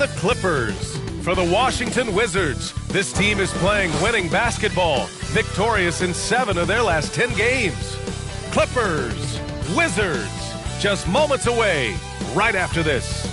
the Clippers. For the Washington Wizards, this team is playing winning basketball, victorious in 7 of their last 10 games. Clippers, Wizards, just moments away, right after this.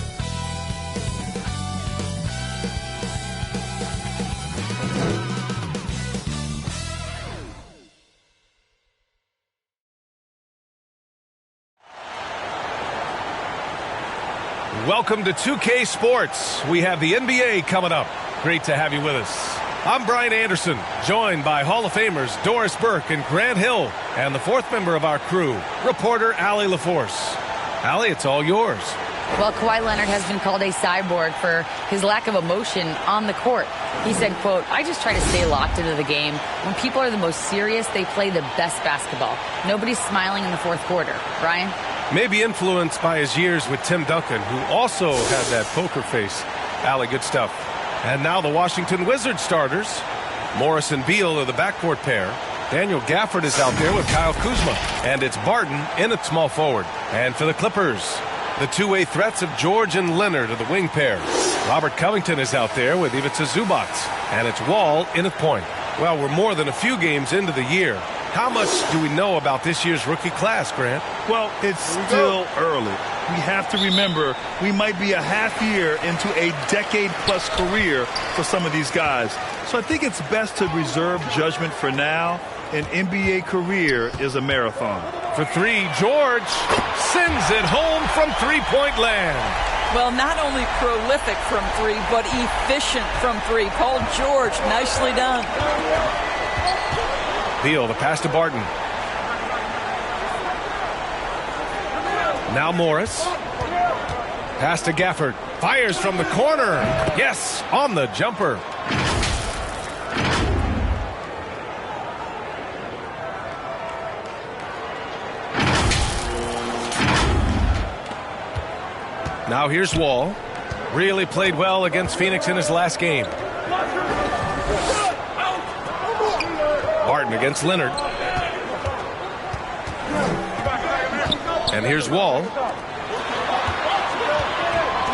Welcome to 2K Sports. We have the NBA coming up. Great to have you with us. I'm Brian Anderson, joined by Hall of Famers Doris Burke and Grant Hill, and the fourth member of our crew, reporter Allie LaForce. Allie, it's all yours. Well, Kawhi Leonard has been called a cyborg for his lack of emotion on the court. He said, quote, "I just try to stay locked into the game. When people are the most serious, they play the best basketball. Nobody's smiling in the fourth quarter." Brian? Maybe influenced by his years with Tim Duncan, who also had that poker face. Allie, good stuff. And now the Washington Wizards starters. Morris and Beal are the backcourt pair. Daniel Gafford is out there with Kyle Kuzma. And it's Barton in at small forward. And for the Clippers, the two-way threats of George and Leonard are the wing pair. Robert Covington is out there with Ivica Zubac. And it's Wall in at point. Well, we're more than a few games into the year. How much do we know about this year's rookie class, Grant? Well, it's still early. We have to remember we might be a half year into a decade-plus career for some of these guys. So I think it's best to reserve judgment for now. An NBA career is a marathon. For three, George sends it home from three-point land. Well, not only prolific from three, but efficient from three. Paul George, nicely done. Beal, the pass to Barton. Now Morris. Pass to Gafford. Fires from the corner. Yes, on the jumper. Now here's Wall. Really played well against Phoenix in his last game. Barton against Leonard. And here's Wall.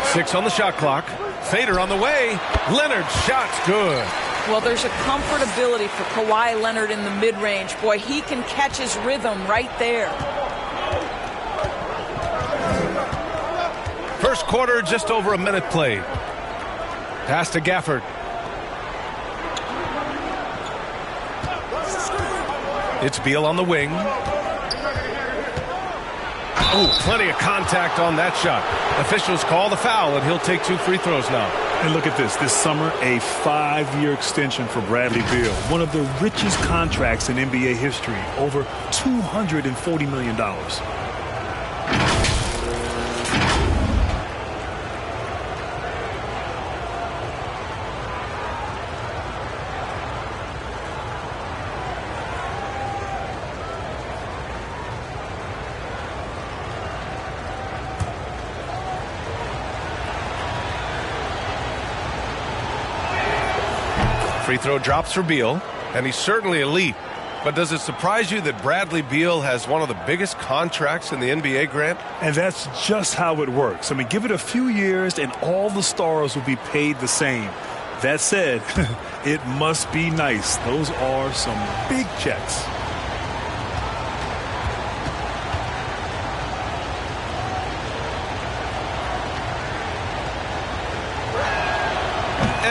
6 on the shot clock. Fader on the way. Leonard's shot's good. Well, there's a comfortability for Kawhi Leonard in the mid-range. Boy, he can catch his rhythm right there. First quarter, just over a minute played. Pass to Gafford. It's Beal on the wing. Oh, plenty of contact on that shot. Officials call the foul, and he'll take 2 free throws now. And look at this. This summer, a 5-year extension for Bradley Beal. One of the richest contracts in NBA history. Over $240 million. Free throw drops for Beal, and he's certainly elite. But does it surprise you that Bradley Beal has one of the biggest contracts in the NBA, Grant? And that's just how it works. I mean, give it a few years and all the stars will be paid the same. That said, it must be nice. Those are some big checks.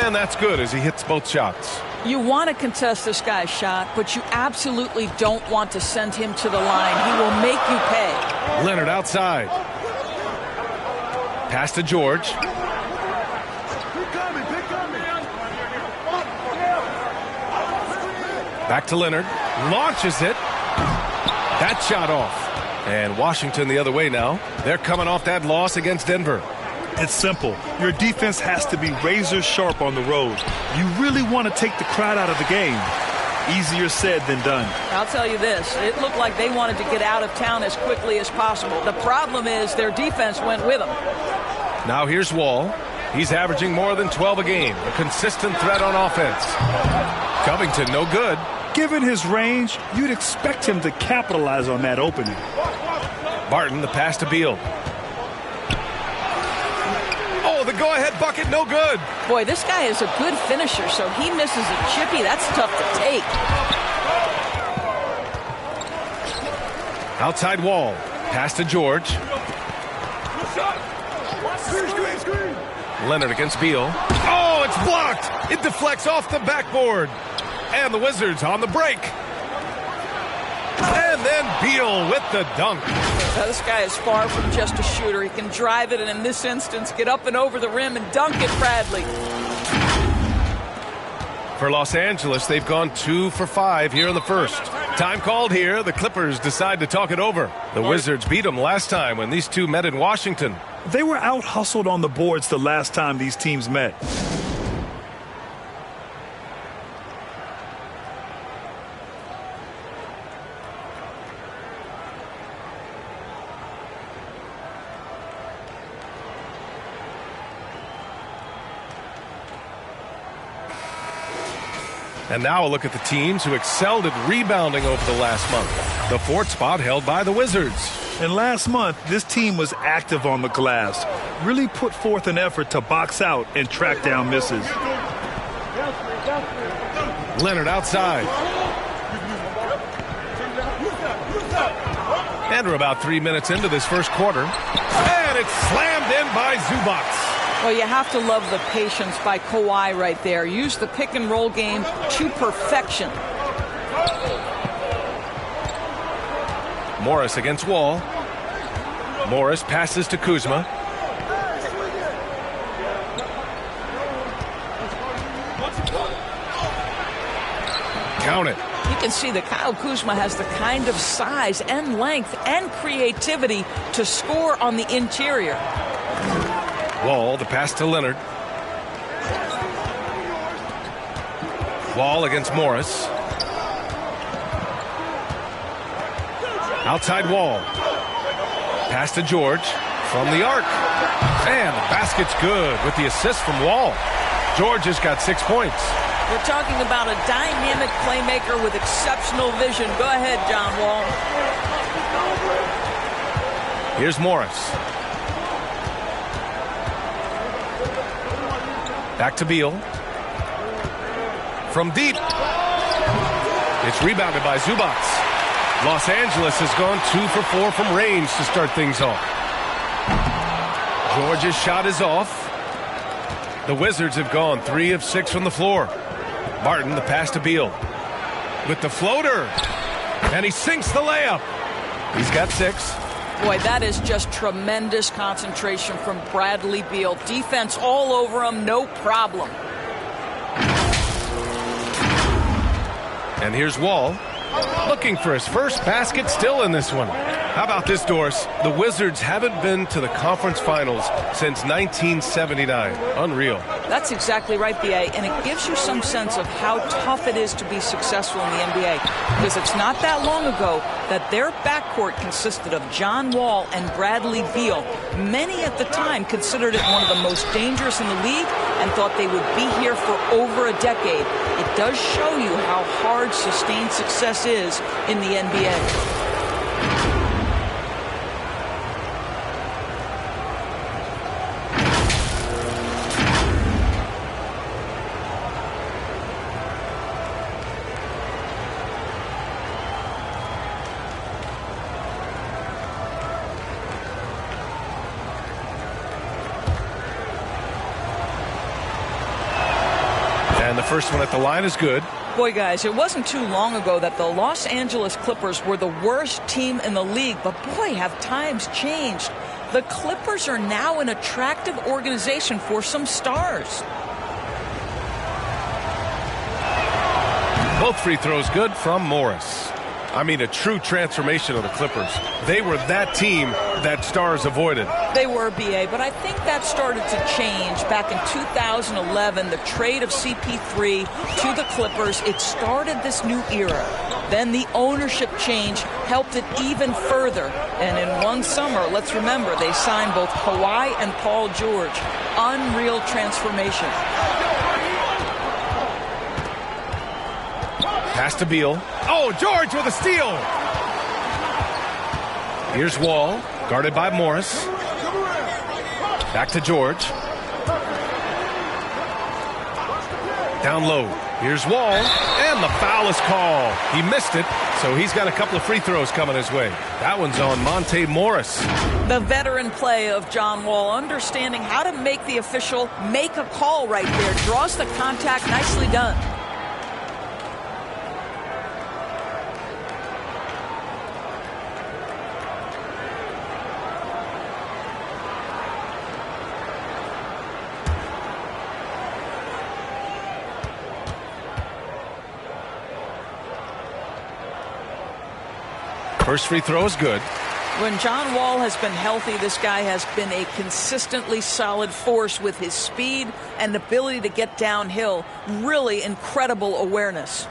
And that's good as he hits both shots. You want to contest this guy's shot, but you absolutely don't want to send him to the line. He will make you pay. Leonard outside. Pass to George. Back to Leonard. Launches it. That shot off. And Washington the other way now. They're coming off that loss against Denver. It's simple. Your defense has to be razor sharp on the road. You really want to take the crowd out of the game. Easier said than done. I'll tell you this. It looked like they wanted to get out of town as quickly as possible. The problem is their defense went with them. Now here's Wall. He's averaging more than 12 a game. A consistent threat on offense. Covington, no good. Given his range, you'd expect him to capitalize on that opening. Barton, the pass to Beal. Oh, the go-ahead bucket, no good. Boy, this guy is a good finisher, so he misses a chippy. That's tough to take. Outside Wall. Pass to George. Leonard against Beal. Oh, it's blocked. It deflects off the backboard. And the Wizards on the break. And then Beal with the dunk. Now, this guy is far from just a shooter. He can drive it, and in this instance, get up and over the rim and dunk it, Bradley. For Los Angeles, they've gone 2 for 5 here in the first. Time called here. The Clippers decide to talk it over. The Wizards beat them last time when these two met in Washington. They were out-hustled on the boards the last time these teams met. And now a look at the teams who excelled at rebounding over the last month. The 4th spot held by the Wizards. And last month, this team was active on the glass, really put forth an effort to box out and track down misses. Leonard outside. And we're about 3 minutes into this first quarter. And it's slammed in by Zubac. Well, you have to love the patience by Kawhi right there. Use the pick-and-roll game to perfection. Morris against Wall. Morris passes to Kuzma. Count it. You can see that Kyle Kuzma has the kind of size and length and creativity to score on the interior. Wall, the pass to Leonard. Wall against Morris. Outside Wall. Pass to George from the arc. And the basket's good with the assist from Wall. George has got 6 points. We're talking about a dynamic playmaker with exceptional vision. Go ahead, John Wall. Here's Morris. Back to Beal. From deep. It's rebounded by Zubac. Los Angeles has gone 2 for 4 from range to start things off. George's shot is off. The Wizards have gone 3 of 6 from the floor. Martin, the pass to Beal. With the floater. And he sinks the layup. He's got 6. Boy, that is just tremendous concentration from Bradley Beal. Defense all over him, no problem. And here's Wall. Looking for his first basket, still in this one. How about this, Doris? The Wizards haven't been to the conference finals since 1979. Unreal. That's exactly right, B.A., and it gives you some sense of how tough it is to be successful in the NBA. Because it's not that long ago that their backcourt consisted of John Wall and Bradley Beal. Many at the time considered it one of the most dangerous in the league and thought they would be here for over a decade. It does show you how hard sustained success is in the NBA. And the first one at the line is good. Boy, guys, it wasn't too long ago that the Los Angeles Clippers were the worst team in the league. But, boy, have times changed. The Clippers are now an attractive organization for some stars. Both free throws good from Morris. I mean, a true transformation of the Clippers. They were that team that stars avoided. They were, B.A., but I think that started to change back in 2011, the trade of CP3 to the Clippers. It started this new era. Then the ownership change helped it even further. And in one summer, let's remember, they signed both Kawhi and Paul George. Unreal transformation. Pass to Beal. Oh, George with a steal. Here's Wall, guarded by Morris. Back to George. Down low. Here's Wall, and the foul is called. He missed it, so he's got a couple of free throws coming his way. That one's on Monte Morris. The veteran play of John Wall, understanding how to make the official make a call right there. Draws the contact, nicely done. First free throw is good. When John Wall has been healthy, this guy has been a consistently solid force with his speed and ability to get downhill. Really incredible awareness.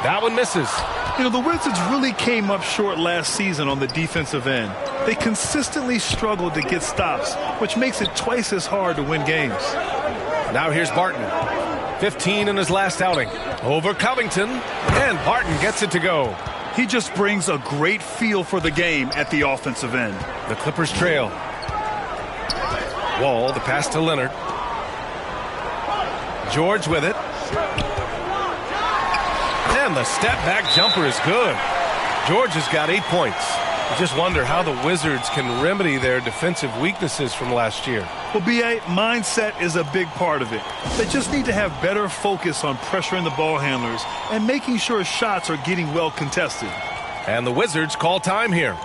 That one misses. You know, the Wizards really came up short last season on the defensive end. They consistently struggled to get stops, which makes it twice as hard to win games. Now here's Barton. 15 in his last outing. Over Covington, and Barton gets it to go. He just brings a great feel for the game at the offensive end. The Clippers trail. Wall, the pass to Leonard. George with it. And the step-back jumper is good. George has got 8 points. You just wonder how the Wizards can remedy their defensive weaknesses from last year. Well, B.A., mindset is a big part of it. They just need to have better focus on pressuring the ball handlers and making sure shots are getting well contested. And the Wizards call time here.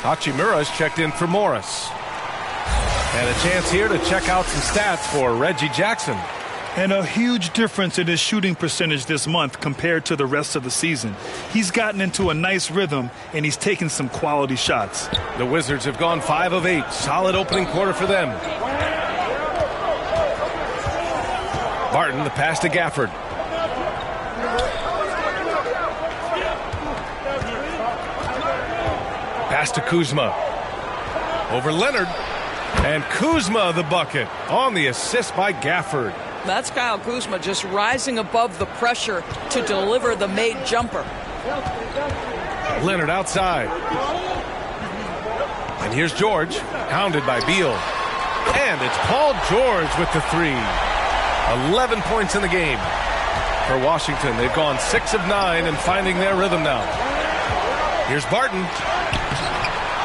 Hachimura's checked in for Morris. And a chance here to check out some stats for Reggie Jackson. And a huge difference in his shooting percentage this month compared to the rest of the season. He's gotten into a nice rhythm, and he's taken some quality shots. The Wizards have gone 5 of 8. Solid opening quarter for them. Barton, the pass to Gafford. Pass to Kuzma. Over Leonard. And Kuzma the bucket on the assist by Gafford. That's Kyle Kuzma just rising above the pressure to deliver the made jumper. Leonard outside. And here's George, hounded by Beal. And it's Paul George with the 3. 11 points in the game for Washington. They've gone 6 of 9 and finding their rhythm now. Here's Barton.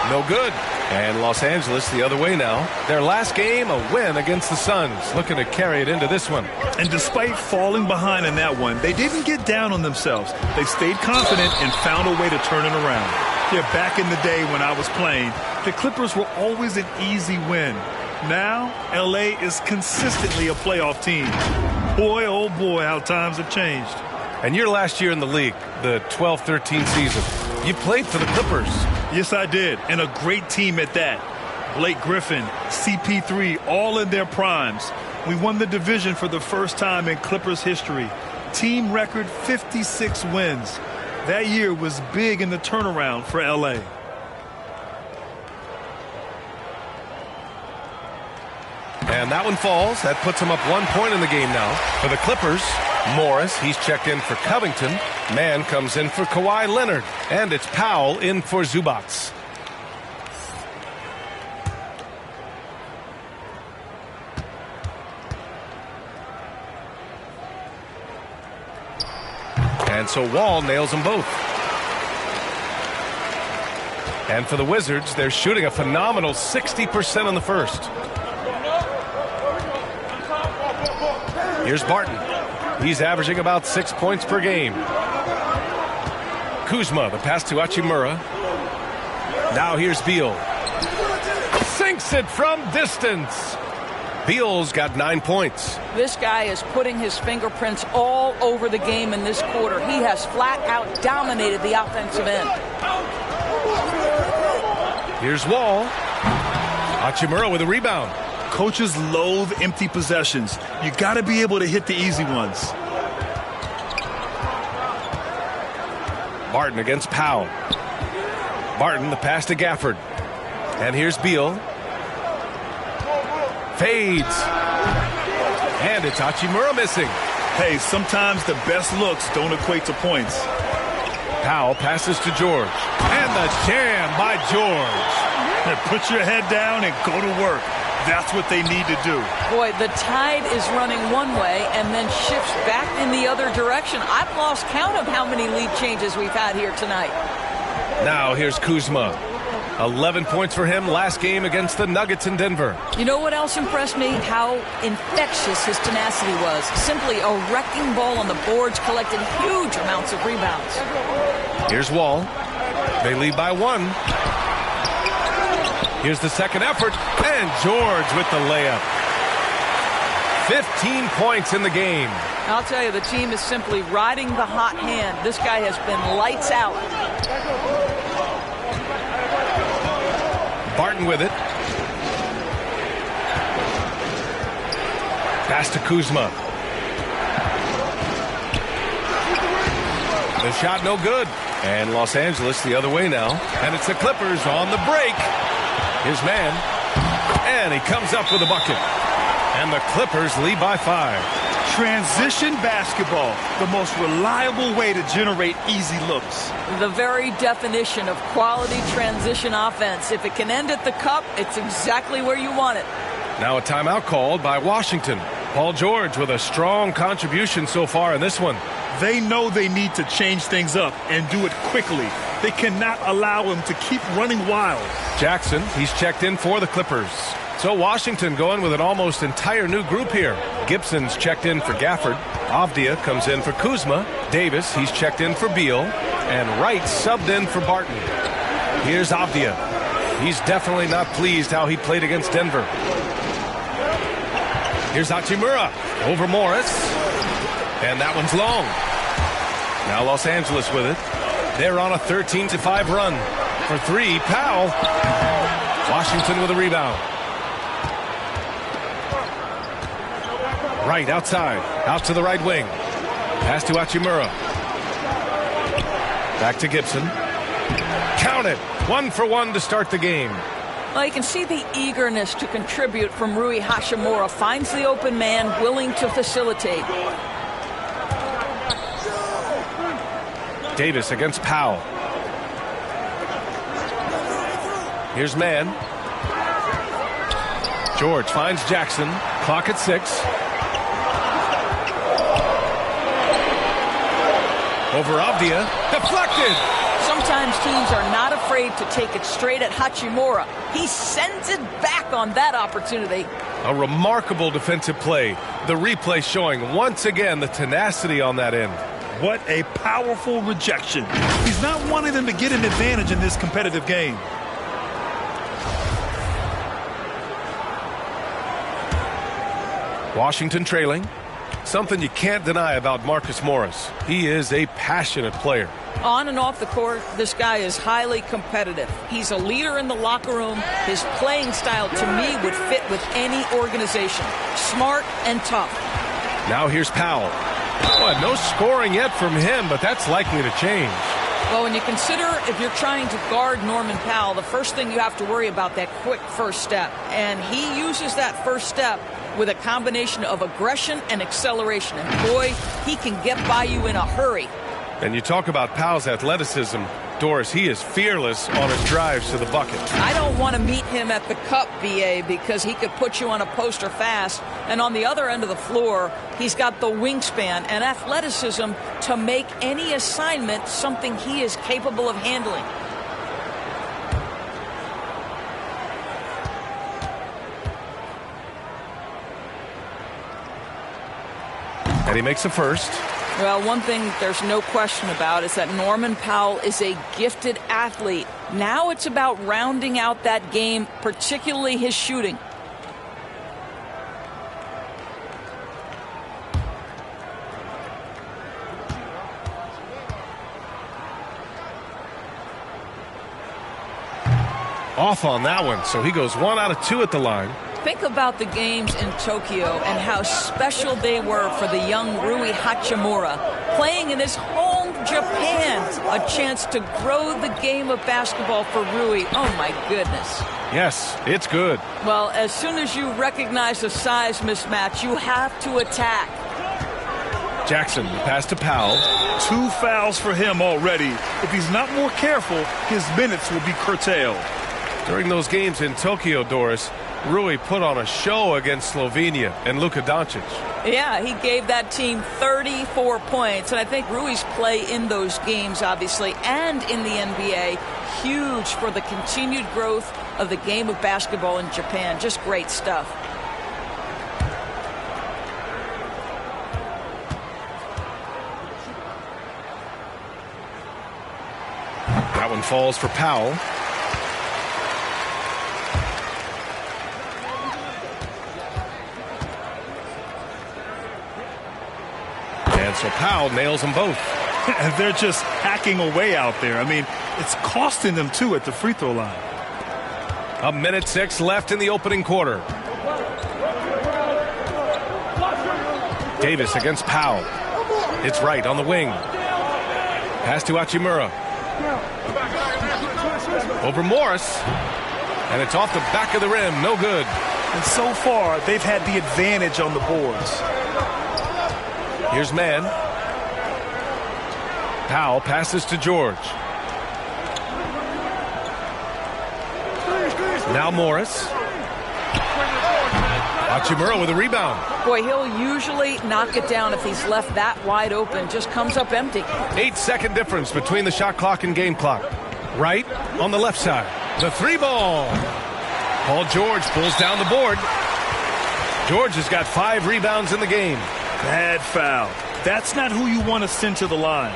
No good. And Los Angeles the other way now. Their last game, a win against the Suns. Looking to carry it into this one. And despite falling behind in that one, they didn't get down on themselves. They stayed confident and found a way to turn it around. Yeah, back in the day when I was playing, the Clippers were always an easy win. Now, L.A. is consistently a playoff team. Boy, oh boy, how times have changed. And your last year in the league, the 12-13 season, you played for the Clippers. Yes, I did, and a great team at that. Blake Griffin, CP3, all in their primes. We won the division for the first time in Clippers history. Team record 56 wins. That year was big in the turnaround for L.A. And that one falls. That puts them up 1 point in the game now. For the Clippers, Morris, he's checked in for Covington. Mann comes in for Kawhi Leonard. And it's Powell in for Zubats. And so Wall nails them both. And for the Wizards, they're shooting a phenomenal 60% in the first. Here's Barton. He's averaging about 6 points per game. Kuzma, the pass to Hachimura. Now here's Beal. Sinks it from distance. Beal's got 9 points. This guy is putting his fingerprints all over the game in this quarter. He has flat out dominated the offensive end. Here's Wall. Hachimura with a rebound. Coaches loathe empty possessions. You got to be able to hit the easy ones. Barton against Powell. Barton, the pass to Gafford. And here's Beal. Fades. And it's Hachimura missing. Hey, sometimes the best looks don't equate to points. Powell passes to George. And the jam by George. Put your head down and go to work. That's what they need to do. Boy, the tide is running one way and then shifts back in the other direction. I've lost count of how many lead changes we've had here tonight. Now here's Kuzma. 11 points for him last game against the Nuggets in Denver. You know what else impressed me? How infectious his tenacity was. Simply a wrecking ball on the boards, collecting huge amounts of rebounds. Here's Wall. They lead by 1. Here's the second effort, and George with the layup. 15 points in the game. I'll tell you, the team is simply riding the hot hand. This guy has been lights out. Barton with it. Pass to Kuzma. The shot no good. And Los Angeles the other way now. And it's the Clippers on the break. His man. And he comes up with a bucket. And the Clippers lead by 5. Transition basketball, the most reliable way to generate easy looks. The very definition of quality transition offense. If it can end at the cup, it's exactly where you want it. Now a timeout called by Washington. Paul George with a strong contribution so far in this one. They know they need to change things up and do it quickly. They cannot allow him to keep running wild. Jackson, he's checked in for the Clippers. So Washington going with an almost entire new group here. Gibson's checked in for Gafford. Avdia comes in for Kuzma. Davis, he's checked in for Beal. And Wright subbed in for Barton. Here's Avdia. He's definitely not pleased how he played against Denver. Here's Hachimura over Morris. And that one's long. Now Los Angeles with it. They're on a 13-5 run. For 3, Powell. Washington with a rebound. Right outside. Out to the right wing. Pass to Hachimura. Back to Gibson. Count it. 1 for 1 to start the game. Well, you can see the eagerness to contribute from Rui Hachimura. Finds the open man, willing to facilitate. Davis against Powell. Here's man. George finds Jackson. Clock at 6. Over Avdia. Deflected. Sometimes teams are not afraid to take it straight at Hachimura. He sends it back on that opportunity. A remarkable defensive play. The replay showing once again the tenacity on that end. What a powerful rejection. He's not wanting them to get an advantage in this competitive game. Washington trailing. Something you can't deny about Marcus Morris. He is a passionate player. On and off the court, this guy is highly competitive. He's a leader in the locker room. His playing style, to me, would fit with any organization. Smart and tough. Now here's Powell. Well, no scoring yet from him, but that's likely to change. Well, when you consider if you're trying to guard Norman Powell, the first thing you have to worry about that quick first step. And he uses that first step with a combination of aggression and acceleration. And boy, he can get by you in a hurry. And you talk about Powell's athleticism. Doris, he is fearless on his drives to the bucket. I don't want to meet him at the cup, BA, because he could put you on a poster fast. And on the other end of the floor, he's got the wingspan and athleticism to make any assignment something he is capable of handling. And he makes the first. Well, one thing there's no question about is that Norman Powell is a gifted athlete. Now it's about rounding out that game, particularly his shooting. Off on that one, so he goes 1 out of 2 at the line. Think about the games in Tokyo and how special they were for the young Rui Hachimura. Playing in his home Japan, a chance to grow the game of basketball for Rui. Oh, my goodness. Yes, it's good. Well, as soon as you recognize a size mismatch, you have to attack. Jackson, the pass to Powell. 2 fouls for him already. If he's not more careful, his minutes will be curtailed. During those games in Tokyo, Doris, Rui put on a show against Slovenia and Luka Doncic. Yeah, he gave that team 34 points. And I think Rui's play in those games, obviously, and in the NBA, huge for the continued growth of the game of basketball in Japan. Just great stuff. That one falls for Powell. And so Powell nails them both. And they're just hacking away out there. I mean, it's costing them, too, at the free throw line. 1:06 left in the opening quarter. Davis against Powell. It's right on the wing. Pass to Hachimura. Over Morris. And it's off the back of the rim. No good. And so far, they've had the advantage on the boards. Here's Mann. Powell passes to George. Now Morris. Hachimura with a rebound. Boy, he'll usually knock it down if he's left that wide open. Just comes up empty. 8-second difference between the shot clock and game clock. Right on the left side. The 3 ball. Paul George pulls down the board. George has got 5 rebounds in the game. Bad foul. That's not who you want to send to the line.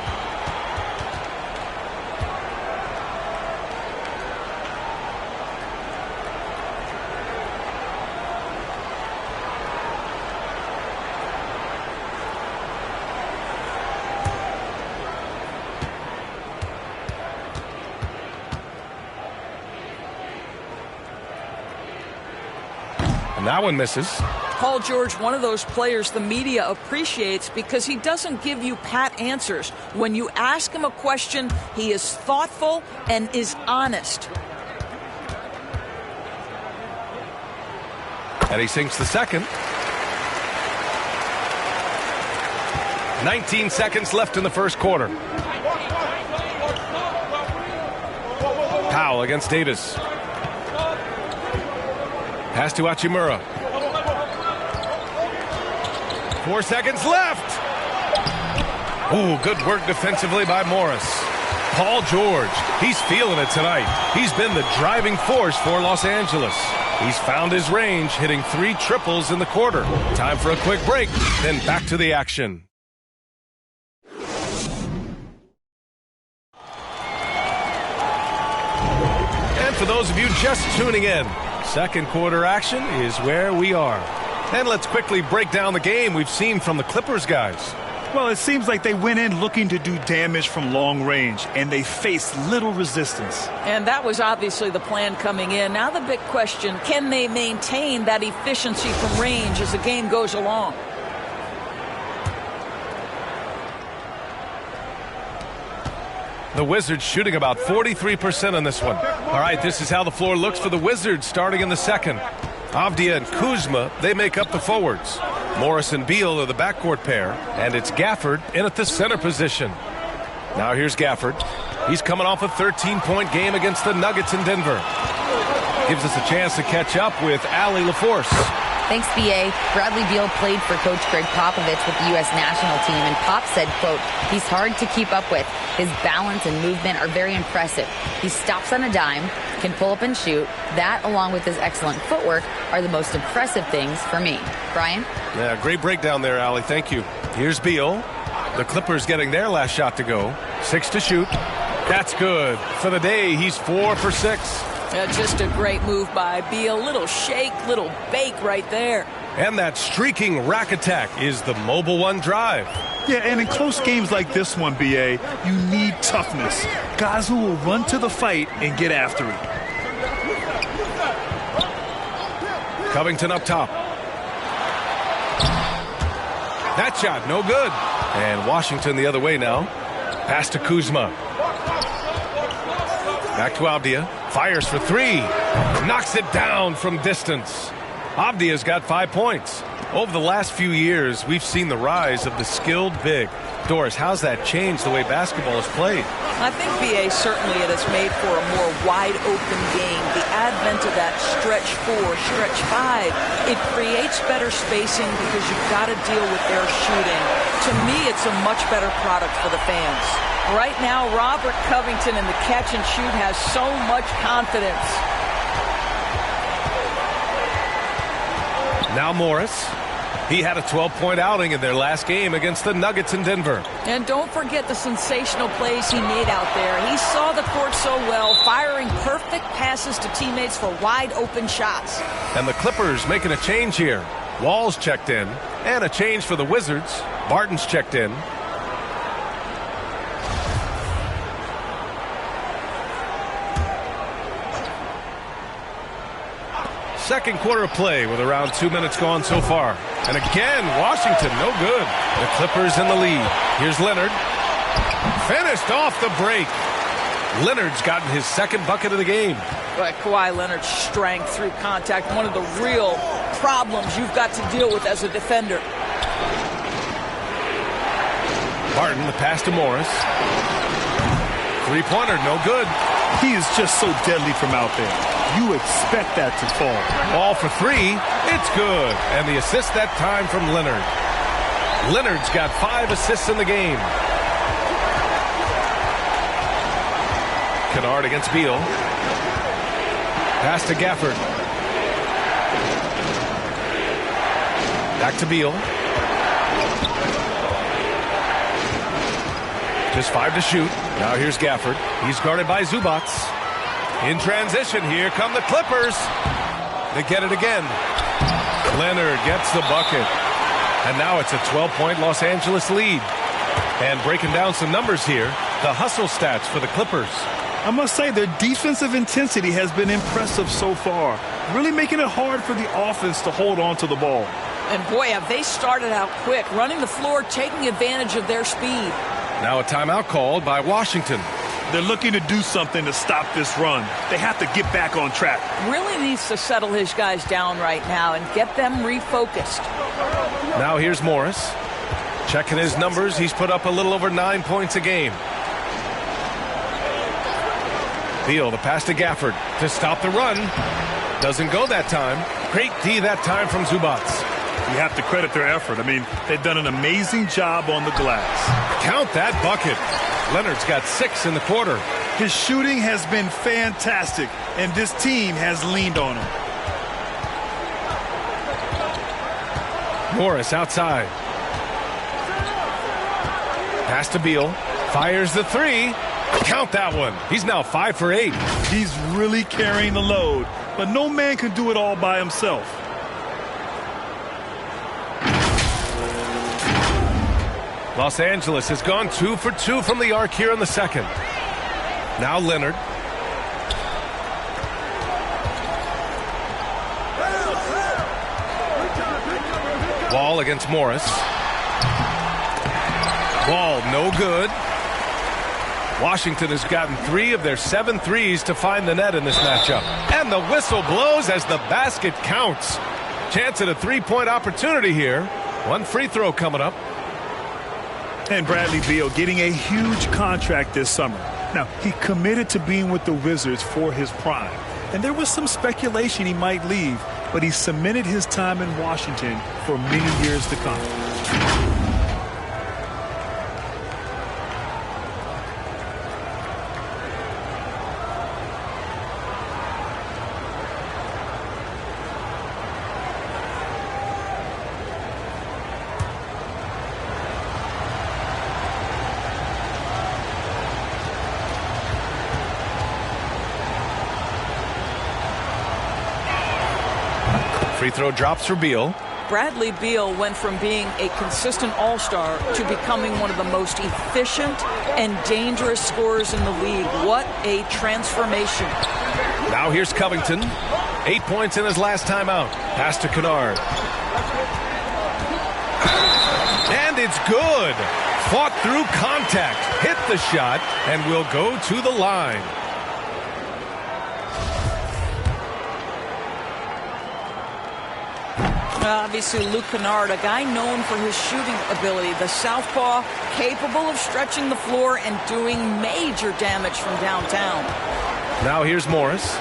And that one misses. Paul George, one of those players the media appreciates because he doesn't give you pat answers. When you ask him a question, he is thoughtful and is honest. And he sinks the second. 19 seconds left in the first quarter. Powell against Davis. Pass to Hachimura. 4 seconds left. Ooh, good work defensively by Morris. Paul George, he's feeling it tonight. He's been the driving force for Los Angeles. He's found his range, hitting 3 triples in the quarter. Time for a quick break, then back to the action. And for those of you just tuning in, second quarter action is where we are. And let's quickly break down the game we've seen from the Clippers guys. Well, it seems like they went in looking to do damage from long range, and they faced little resistance. And that was obviously the plan coming in. Now the big question, can they maintain that efficiency from range as the game goes along? The Wizards shooting about 43% on this one. All right, this is how the floor looks for the Wizards starting in the second. Avdia and Kuzma, they make up the forwards. Morris and Beal are the backcourt pair, and it's Gafford in at the center position. Now here's Gafford. He's coming off a 13-point game against the Nuggets in Denver. Gives us a chance to catch up with Allie LaForce. Thanks, B.A. Bradley Beal played for Coach Greg Popovich with the U.S. national team, and Pop said, quote, he's hard to keep up with. His balance and movement are very impressive. He stops on a dime, can pull up and shoot. That, along with his excellent footwork, are the most impressive things for me. Brian? Yeah, great breakdown there, Allie. Thank you. Here's Beal. The Clippers getting their last shot to go. 6 to shoot. That's good. For the day, he's 4 for 6. Just a great move by Beal. Little shake, little bake right there. And that streaking rack attack is the Mobile One drive. Yeah, and in close games like this one, B.A., you need toughness. Guys who will run to the fight and get after it. Covington up top. That shot, no good. And Washington the other way now. Pass to Kuzma. Back to Avdia. Fires for 3. Knocks it down from distance. Avdia's got 5 points. Over the last few years, we've seen the rise of the skilled big. Doris, how's that changed the way basketball is played? I think, B.A., certainly it has made for a more wide-open game. The advent of that stretch 4, stretch 5, it creates better spacing because you've got to deal with their shooting. To me, it's a much better product for the fans. Right now, Robert Covington in the catch and shoot has so much confidence. Now Morris. He had a 12-point outing in their last game against the Nuggets in Denver. And don't forget the sensational plays he made out there. He saw the court so well, firing perfect passes to teammates for wide-open shots. And the Clippers making a change here. Wall's checked in, and a change for the Wizards. Barton's checked in. Second quarter of play with around 2 minutes gone so far. And again, Washington, no good. The Clippers in the lead. Here's Leonard. Finished off the break. Leonard's gotten his second bucket of the game. But Kawhi Leonard's strength through contact, one of the real problems you've got to deal with as a defender. Barton, the pass to Morris. Three-pointer, no good. He is just so deadly from out there. You expect that to fall. Ball for three. It's good. And the assist that time from Leonard. Leonard's got 5 assists in the game. Kennard against Beal. Pass to Gafford. Back to Beal. Just 5 to shoot. Now here's Gafford. He's guarded by Zubac. In transition, here come the Clippers. They get it again. Leonard gets the bucket. And now it's a 12-point Los Angeles lead. And breaking down some numbers here, the hustle stats for the Clippers. I must say their defensive intensity has been impressive so far, really making it hard for the offense to hold on to the ball. And boy, have they started out quick, running the floor, taking advantage of their speed. Now a timeout called by Washington. They're looking to do something to stop this run. They have to get back on track. Really needs to settle his guys down right now and get them refocused. Now here's Morris. Checking his numbers, he's put up a little over 9 points a game. Beal, the pass to Gafford to stop the run. Doesn't go that time. Great D that time from Zubac. You have to credit their effort. I mean, they've done an amazing job on the glass. Count that bucket. Leonard's got 6 in the quarter. His shooting has been fantastic, and this team has leaned on him. Morris outside. Pass to Beal. Fires the 3. Count that one. He's now 5 for 8. He's really carrying the load, but no man can do it all by himself. Los Angeles has gone 2 for 2 from the arc here in the second. Now Leonard. Wall against Morris. Wall no good. Washington has gotten 3 of their 7 threes to find the net in this matchup. And the whistle blows as the basket counts. Chance at a 3-point opportunity here. One free throw coming up. And Bradley Beal getting a huge contract this summer. Now, he committed to being with the Wizards for his prime. And there was some speculation he might leave, but he cemented his time in Washington for many years to come. Free throw drops for Beal. Bradley Beal went from being a consistent all-star to becoming one of the most efficient and dangerous scorers in the league. What a transformation. Now here's Covington. 8 points in his last time out. Pass to Kennard. And it's good. Fought through contact. Hit the shot and will go to the line. Obviously, Luke Kennard, a guy known for his shooting ability. The southpaw, capable of stretching the floor and doing major damage from downtown. Now here's Morris.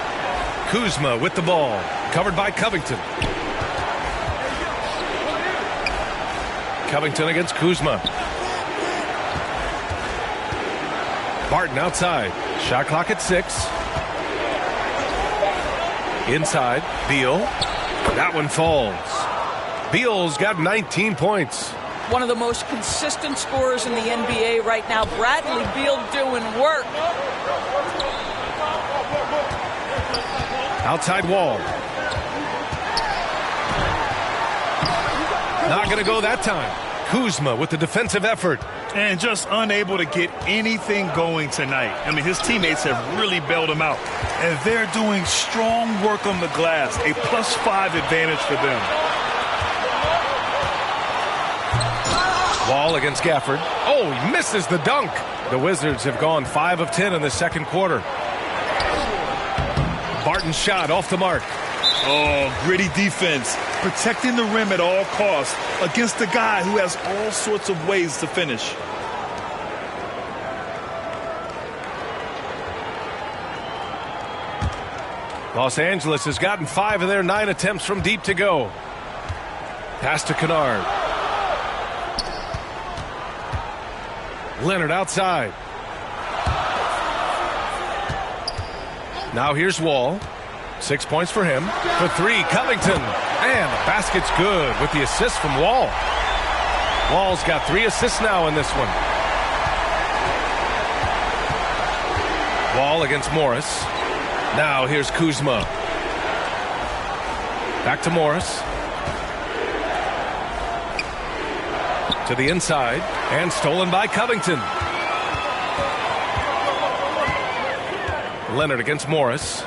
Kuzma with the ball. Covered by Covington. Covington against Kuzma. Barton outside. Shot clock at 6. Inside. Beal. That one falls. Beal's got 19 points. One of the most consistent scorers in the NBA right now. Bradley Beal doing work. Outside Wall. Not going to go that time. Kuzma with the defensive effort. And just unable to get anything going tonight. I mean, his teammates have really bailed him out. And they're doing strong work on the glass. A +5 advantage for them. Wall against Gafford. Oh, he misses the dunk. The Wizards have gone 5 of 10 in the second quarter. Barton's shot off the mark. Oh, gritty defense. Protecting the rim at all costs against a guy who has all sorts of ways to finish. Los Angeles has gotten 5 of their 9 attempts from deep to go. Pass to Kennard. Leonard outside. Now here's Wall. 6 points for him. For 3, Covington. And the basket's good with the assist from Wall. Wall's got 3 assists now in this one. Wall against Morris. Now here's Kuzma. Back to Morris. To the inside. And stolen by Covington. Leonard against Morris.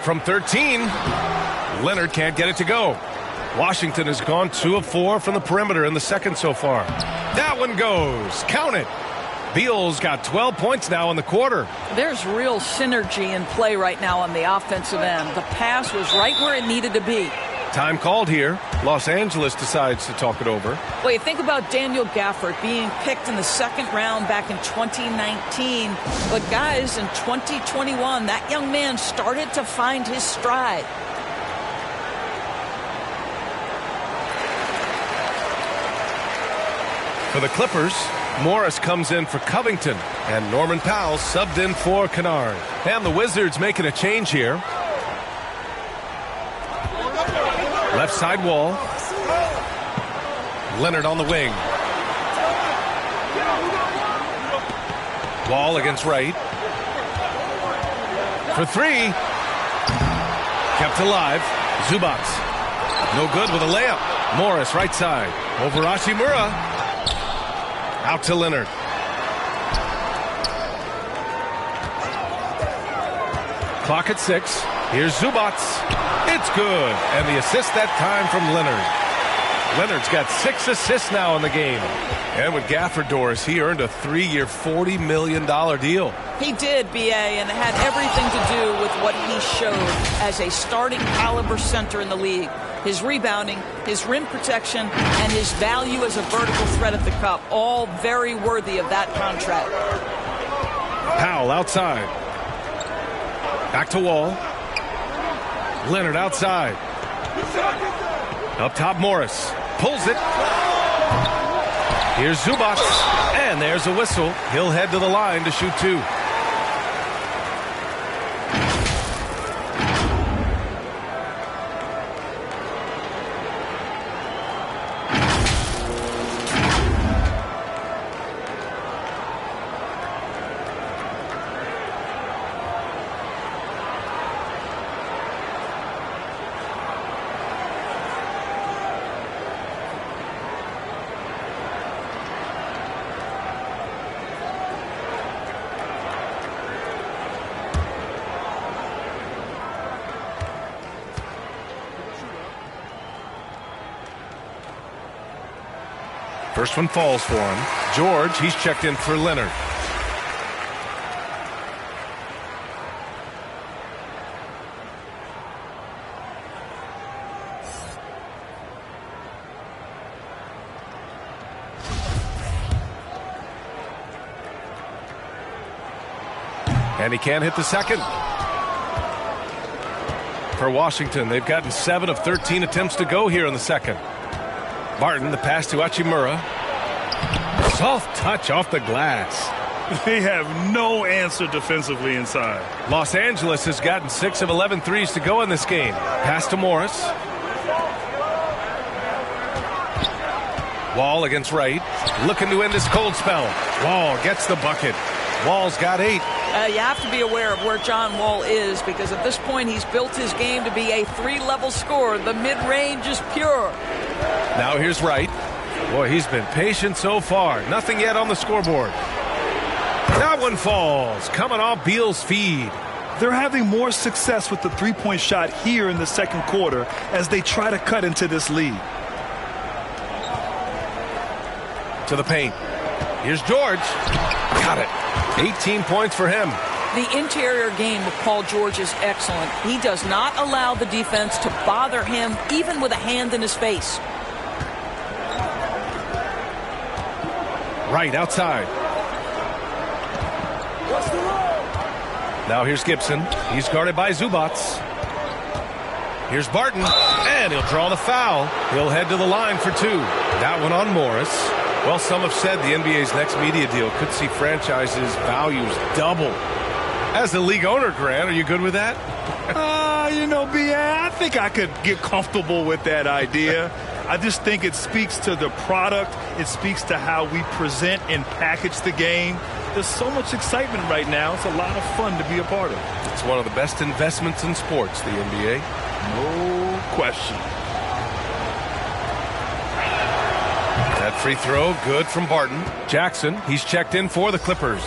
From 13. Leonard can't get it to go. Washington has gone 2 of 4 from the perimeter in the second so far. That one goes. Count it. Beal's got 12 points now in the quarter. There's real synergy in play right now on the offensive end. The pass was right where it needed to be. Time called here. Los Angeles decides to talk it over. Well, you think about Daniel Gafford being picked in the second round back in 2019. But guys, in 2021, that young man started to find his stride. For the Clippers, Morris comes in for Covington, and Norman Powell subbed in for Kennard. And the Wizards making a change here. Left side Wall. Leonard on the wing. Wall against Wright. For 3. Kept alive. Zubac. No good with a layup. Morris right side. Over Hachimura. Out to Leonard. Clock at 6. Here's Zubac. It's good. And the assist that time from Leonard. Leonard's got 6 assists now in the game. And with Gafford, Doris, he earned a 3-year, $40 million deal. He did, B.A., and it had everything to do with what he showed as a starting caliber center in the league. His rebounding, his rim protection, and his value as a vertical threat at the cup. All very worthy of that contract. Powell outside. Back to Wall. Leonard outside. Up top, Morris. Pulls it. Here's Zubac. And there's a whistle. He'll head to the line to shoot 2. First one falls for him. George, he's checked in for Leonard. And he can't hit the second. For Washington, they've gotten 7 of 13 attempts to go here in the second. Barton, the pass to Hachimura. Soft touch off the glass. They have no answer defensively inside. Los Angeles has gotten 6 of 11 threes to go in this game. Pass to Morris. Wall against Wright. Looking to end this cold spell. Wall gets the bucket. Wall's got 8. You have to be aware of where John Wall is, because at this point he's built his game to be a 3-level scorer. The mid-range is pure. Now here's Wright. Boy, he's been patient so far. Nothing yet on the scoreboard. That one falls, coming off Beal's feed. They're having more success with the three-point shot here in the second quarter as they try to cut into this lead. To the paint. Here's George. Got it. 18 points for him. The interior game of Paul George is excellent. He does not allow the defense to bother him, even with a hand in his face. Right outside. Now here's Gibson. He's guarded by Zubats. Here's Barton. And he'll draw the foul. He'll head to the line for 2. That one on Morris. Well, some have said the NBA's next media deal could see franchises' values double. As the league owner, Grant, are you good with that? B.A., I think I could get comfortable with that idea. I just think it speaks to the product. It speaks to how we present and package the game. There's so much excitement right now. It's a lot of fun to be a part of. It's one of the best investments in sports, the NBA. No question. That free throw, good from Barton. Jackson, he's checked in for the Clippers.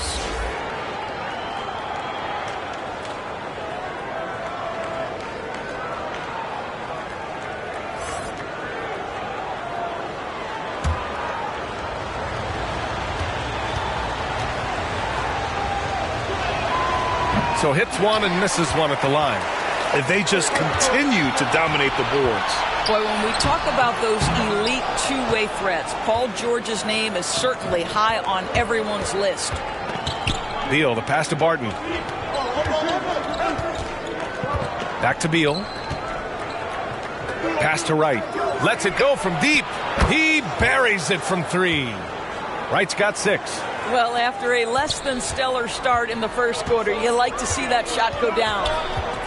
So hits one and misses one at the line. And they just continue to dominate the boards. Boy, when we talk about those elite two-way threats, Paul George's name is certainly high on everyone's list. Beal, the pass to Barton. Back to Beal. Pass to Wright. Lets it go from deep. He buries it from 3. Wright's got 6. Well, after a less than stellar start in the first quarter, you like to see that shot go down.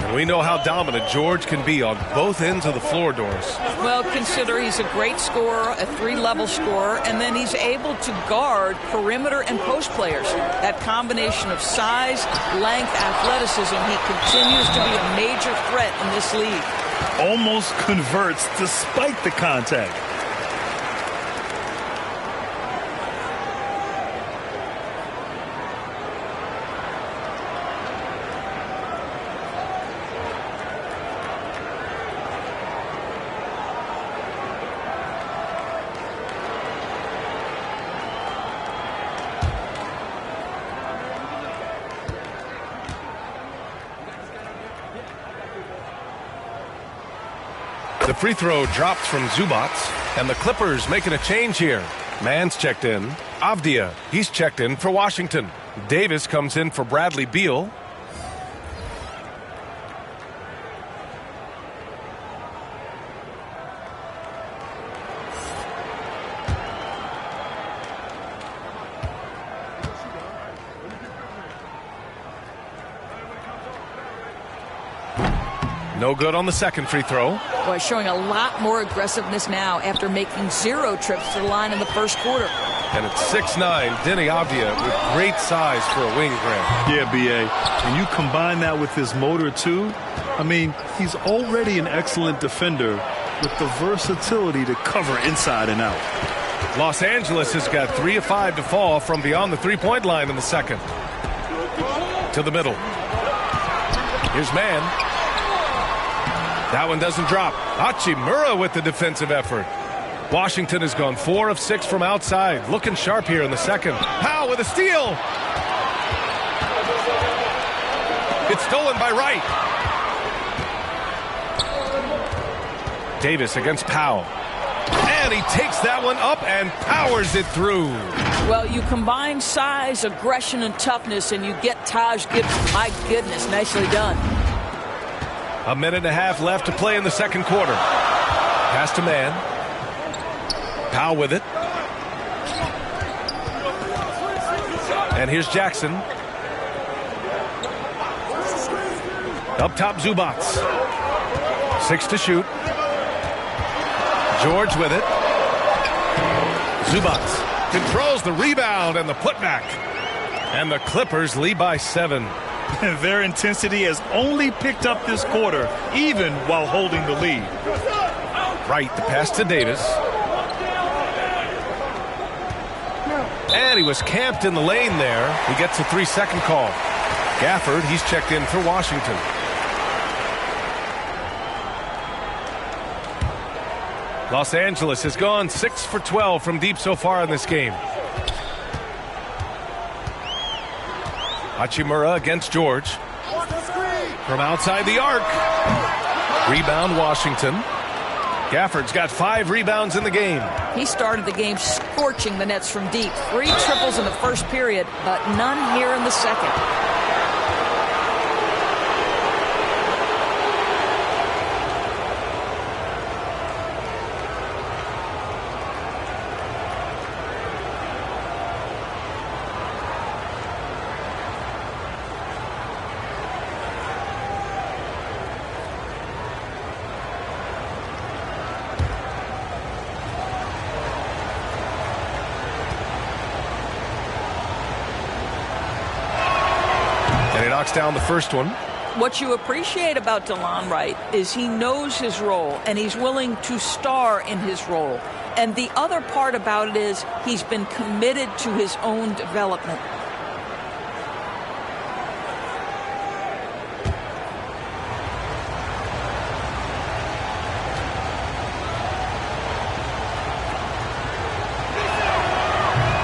And we know how dominant George can be on both ends of the floor, Doris. Well, consider he's a great scorer, a 3-level scorer, and then he's able to guard perimeter and post players. That combination of size, length, athleticism, he continues to be a major threat in this league. Almost converts despite the contact. The free throw dropped from Zubats, and the Clippers making a change here. Mann's checked in. Avdia, he's checked in for Washington. Davis comes in for Bradley Beal. No good on the second free throw. Boy, showing a lot more aggressiveness now after making 0 trips to the line in the first quarter. And it's 6'9", Denny Avdia with great size for a wing, Grant. Yeah, B.A. And you combine that with his motor, too. I mean, he's already an excellent defender with the versatility to cover inside and out. Los Angeles has got 3 of 5 to fall from beyond the three-point line in the second. To the middle. Here's Mann. That one doesn't drop. Hachimura with the defensive effort. Washington has gone 4 of 6 from outside. Looking sharp here in the second. Powell with a steal. It's stolen by Wright. Davis against Powell. And he takes that one up and powers it through. Well, you combine size, aggression, and toughness, and you get Taj Gibson. My goodness, nicely done. A minute and a half left to play in the second quarter. Pass to man. Powell with it. And here's Jackson. Up top, Zubats. 6 to shoot. George with it. Zubats controls the rebound and the putback. And the Clippers lead by 7. Their intensity has only picked up this quarter, even while holding the lead. Right, the pass to Davis. And he was camped in the lane there. He gets a 3-second call. Gafford, he's checked in for Washington. Los Angeles has gone 6 for 12 from deep so far in this game. Hachimura against George. From outside the arc. Rebound Washington. Gafford's got 5 rebounds in the game. He started the game scorching the nets from deep. 3 triples in the first period, but none here in the second. Down the first one. What you appreciate about DeLon Wright is he knows his role and he's willing to star in his role. And the other part about it is he's been committed to his own development.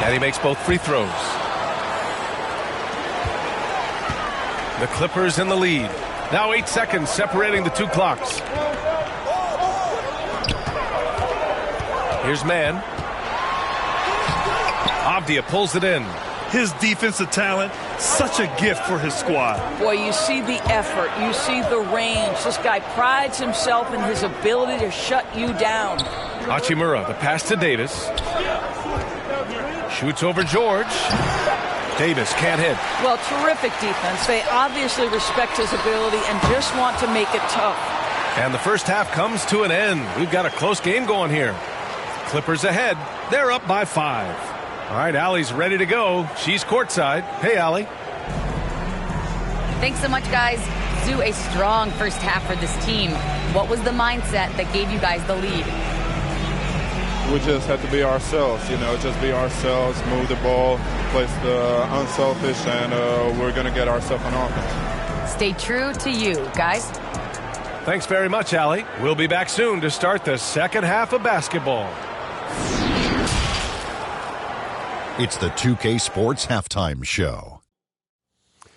And he makes both free throws. The Clippers in the lead. Now 8 seconds separating the 2 clocks. Here's man. Avdia pulls it in. His defensive talent, such a gift for his squad. Boy, you see the effort. You see the range. This guy prides himself in his ability to shut you down. Hachimura, the pass to Davis. Shoots over George. Davis can't hit. Well, terrific defense. They obviously respect his ability and just want to make it tough. And the first half comes to an end. We've got a close game going here. Clippers ahead. They're up by 5. All right, Allie's ready to go. She's courtside. Hey, Allie. Thanks so much, guys. Zoo, a strong first half for this team. What was the mindset that gave you guys the lead? We just have to be ourselves, just be ourselves, move the ball, play the unselfish, and we're going to get ourselves an offense. Stay true to you, guys. Thanks very much, Allie. We'll be back soon to start the second half of basketball. It's the 2K Sports Halftime Show.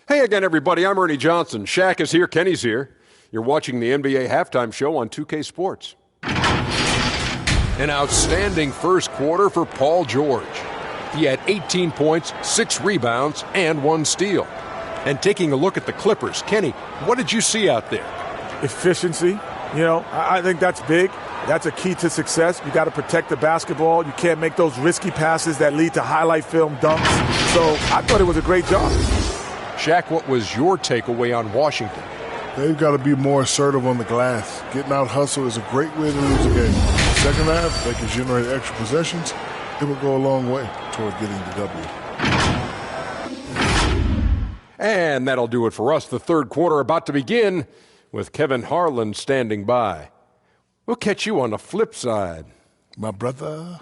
Hey again, everybody. I'm Ernie Johnson. Shaq is here. Kenny's here. You're watching the NBA Halftime Show on 2K Sports. An outstanding first quarter for Paul George. He had 18 points, 6 rebounds, and 1 steal. And taking a look at the Clippers, Kenny, what did you see out there? Efficiency. I think that's big. That's a key to success. You got to protect the basketball. You can't make those risky passes that lead to highlight film dunks. So I thought it was a great job. Shaq, what was your takeaway on Washington? They've got to be more assertive on the glass. Getting out hustle is a great way to lose a game. Second half, they can generate extra possessions. It will go a long way toward getting the W. And that'll do it for us. The third quarter about to begin with Kevin Harlan standing by. We'll catch you on the flip side. My brother.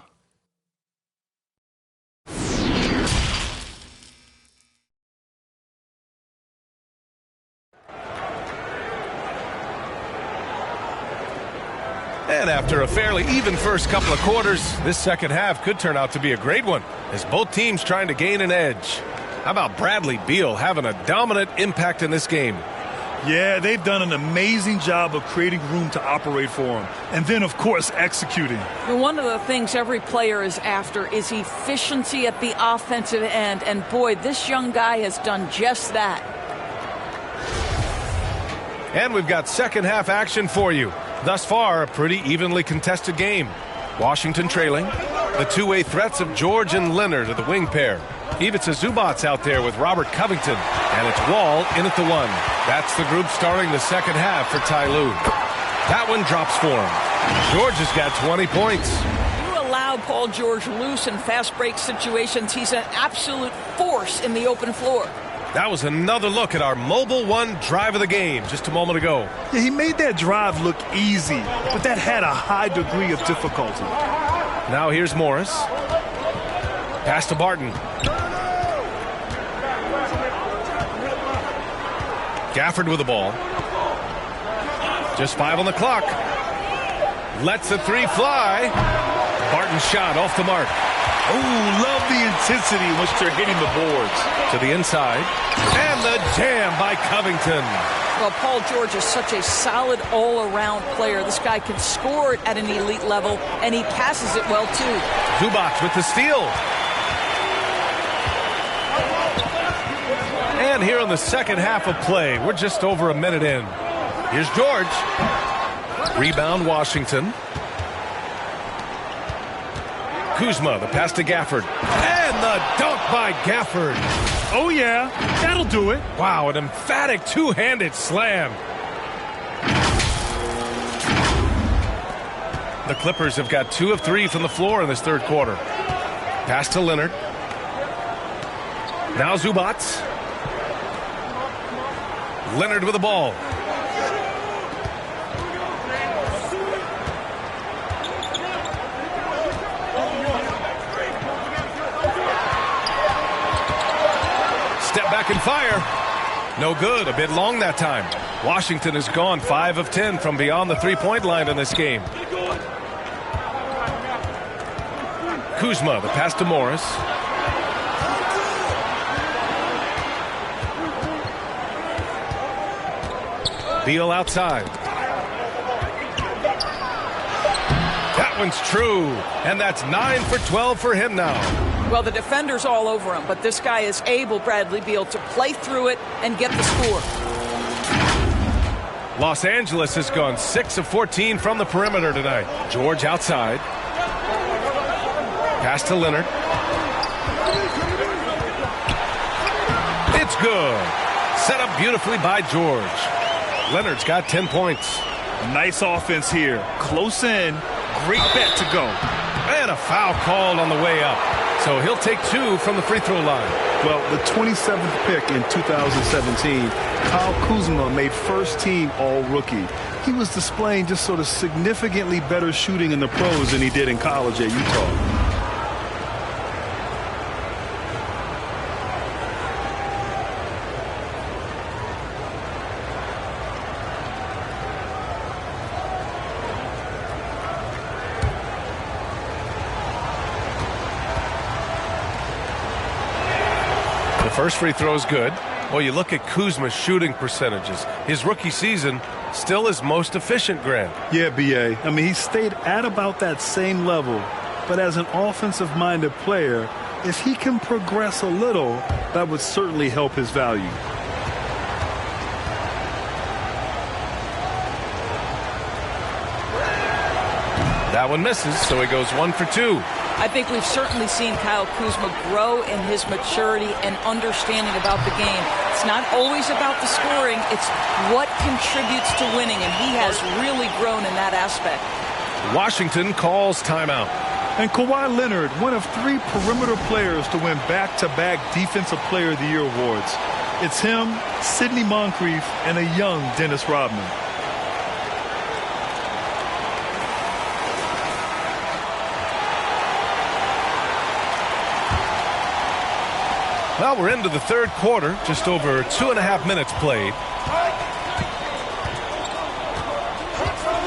And after a fairly even first couple of quarters, this second half could turn out to be a great one as both teams trying to gain an edge. How about Bradley Beal having a dominant impact in this game? Yeah, they've done an amazing job of creating room to operate for him. And then, of course, executing. One of the things every player is after is efficiency at the offensive end. And boy, this young guy has done just that. And we've got second half action for you. Thus far, a pretty evenly contested game. Washington trailing. The two-way threats of George and Leonard are the wing pair. Ivica Zubac's out there with Robert Covington. And it's Wall in at the one. That's the group starting the second half for Ty Lue. That one drops for him. George has got 20 points. You allow Paul George loose in fast break situations. He's an absolute force in the open floor. That was another look at our Mobile One drive of the game just a moment ago. Yeah, he made that drive look easy, but that had a high degree of difficulty. Now here's Morris. Pass to Barton. Gafford with the ball. Just 5 on the clock. Lets the three fly. Barton's shot off the mark. Oh, love the intensity in which they're hitting the boards. To the inside. And the jam by Covington. Well, Paul George is such a solid all-around player. This guy can score it at an elite level, and he passes it well, too. Zubac with the steal. And here in the second half of play, we're just over a minute in. Here's George. Rebound, Washington. Kuzma, the pass to Gafford. And the dunk by Gafford. Oh, yeah, that'll do it. Wow, an emphatic two-handed slam. The Clippers have got 2 of 3 from the floor in this third quarter. Pass to Leonard. Now Zubac. Leonard with the ball. Step back and fire. No good. A bit long that time. Washington has gone 5 of 10 from beyond the three-point line in this game. Kuzma, the pass to Morris. Beal outside. That one's true. And that's 9 for 12 for him now. Well, the defender's all over him, but this guy is able, Bradley Beal, to play through it and get the score. Los Angeles has gone 6 of 14 from the perimeter tonight. George outside. Pass to Leonard. It's good. Set up beautifully by George. Leonard's got 10 points. Nice offense here. Close in. Great bet to go. And a foul called on the way up. So he'll take 2 from the free throw line. Well, the 27th pick in 2017, Kyle Kuzma made first team all-rookie. He was displaying just sort of significantly better shooting in the pros than he did in college at Utah. First free throw is good. Well, you look at Kuzma's shooting percentages. His rookie season still his most efficient, Grant. Yeah, B.A. I mean, he stayed at about that same level. But as an offensive-minded player, if he can progress a little, that would certainly help his value. That one misses, so he goes 1 for 2. I think we've certainly seen Kyle Kuzma grow in his maturity and understanding about the game. It's not always about the scoring. It's what contributes to winning, and he has really grown in that aspect. Washington calls timeout. And Kawhi Leonard, one of 3 perimeter players to win back-to-back Defensive Player of the Year awards. It's him, Sidney Moncrief, and a young Dennis Rodman. Well, we're into the third quarter, just over 2.5 minutes played.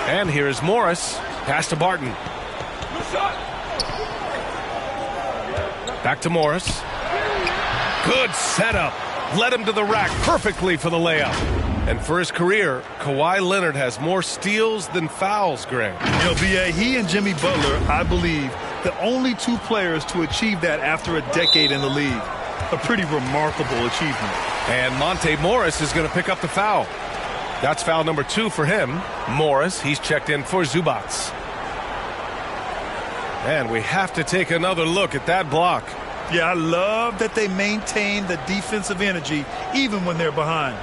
And here's Morris, pass to Barton. Back to Morris. Good setup. Led him to the rack perfectly for the layup. And for his career, Kawhi Leonard has more steals than fouls, Greg. You know, B.A., he and Jimmy Butler, I believe, the only two players to achieve that after a decade in the league. A pretty remarkable achievement. And Monte Morris is going to pick up the foul. That's foul number 2 for him. Morris, he's checked in for Zubats. And we have to take another look at that block. Yeah, I love that they maintain the defensive energy even when they're behind.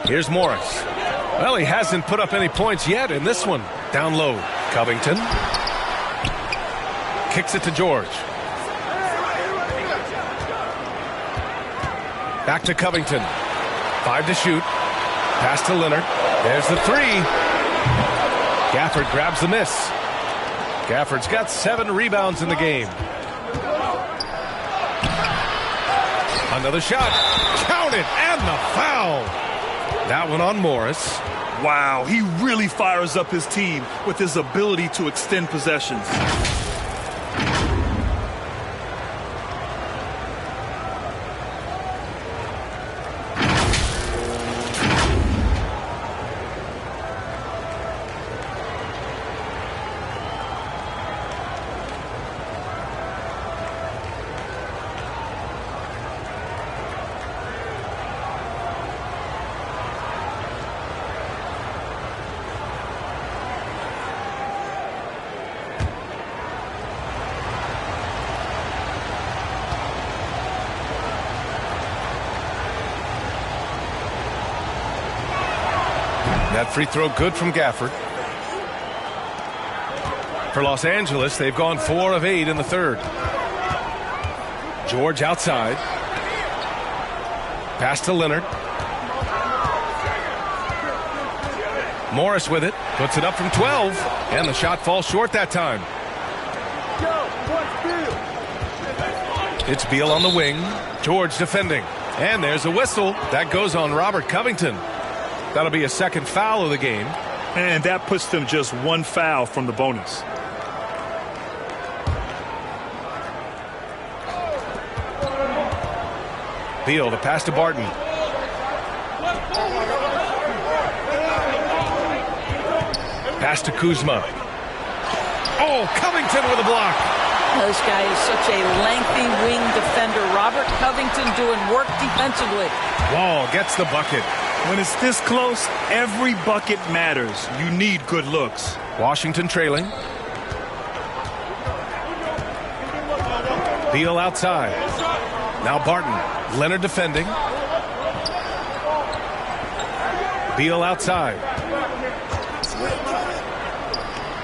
Here's Morris. Well, he hasn't put up any points yet in this one. Down low, Covington. Kicks it to George. Back to Covington. 5 to shoot. Pass to Leonard. There's the 3. Gafford grabs the miss. Gafford's got 7 rebounds in the game. Another shot. Count it, and the foul. That one on Morris. Wow, he really fires up his team with his ability to extend possessions. That free throw good from Gafford. For Los Angeles, they've gone 4 of 8 in the third. George outside. Pass to Leonard. Morris with it. Puts it up from 12. And the shot falls short that time. It's Beal on the wing. George defending. And there's a whistle. That goes on Robert Covington. That'll be a second foul of the game. And that puts them just 1 foul from the bonus. Beal, the pass to Barton. Pass to Kuzma. Oh, Covington with a block. This guy is such a lengthy wing defender. Robert Covington doing work defensively. Wall gets the bucket. When it's this close, every bucket matters. You need good looks. Washington trailing. Beal outside. Now Barton. Leonard defending. Beal outside.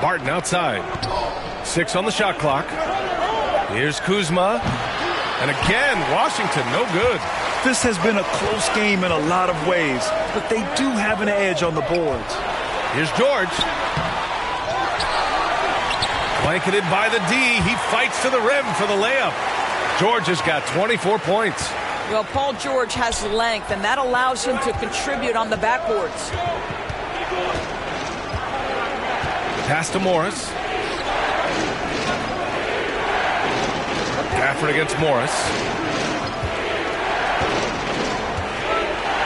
Barton outside. 6 on the shot clock. Here's Kuzma. And again, Washington, no good. This has been a close game in a lot of ways, but they do have an edge on the boards. Here's George. Blanketed by the D. He fights to the rim for the layup. George has got 24 points. Well, Paul George has length, and that allows him to contribute on the backboards. Pass to Morris. Gafford against Morris.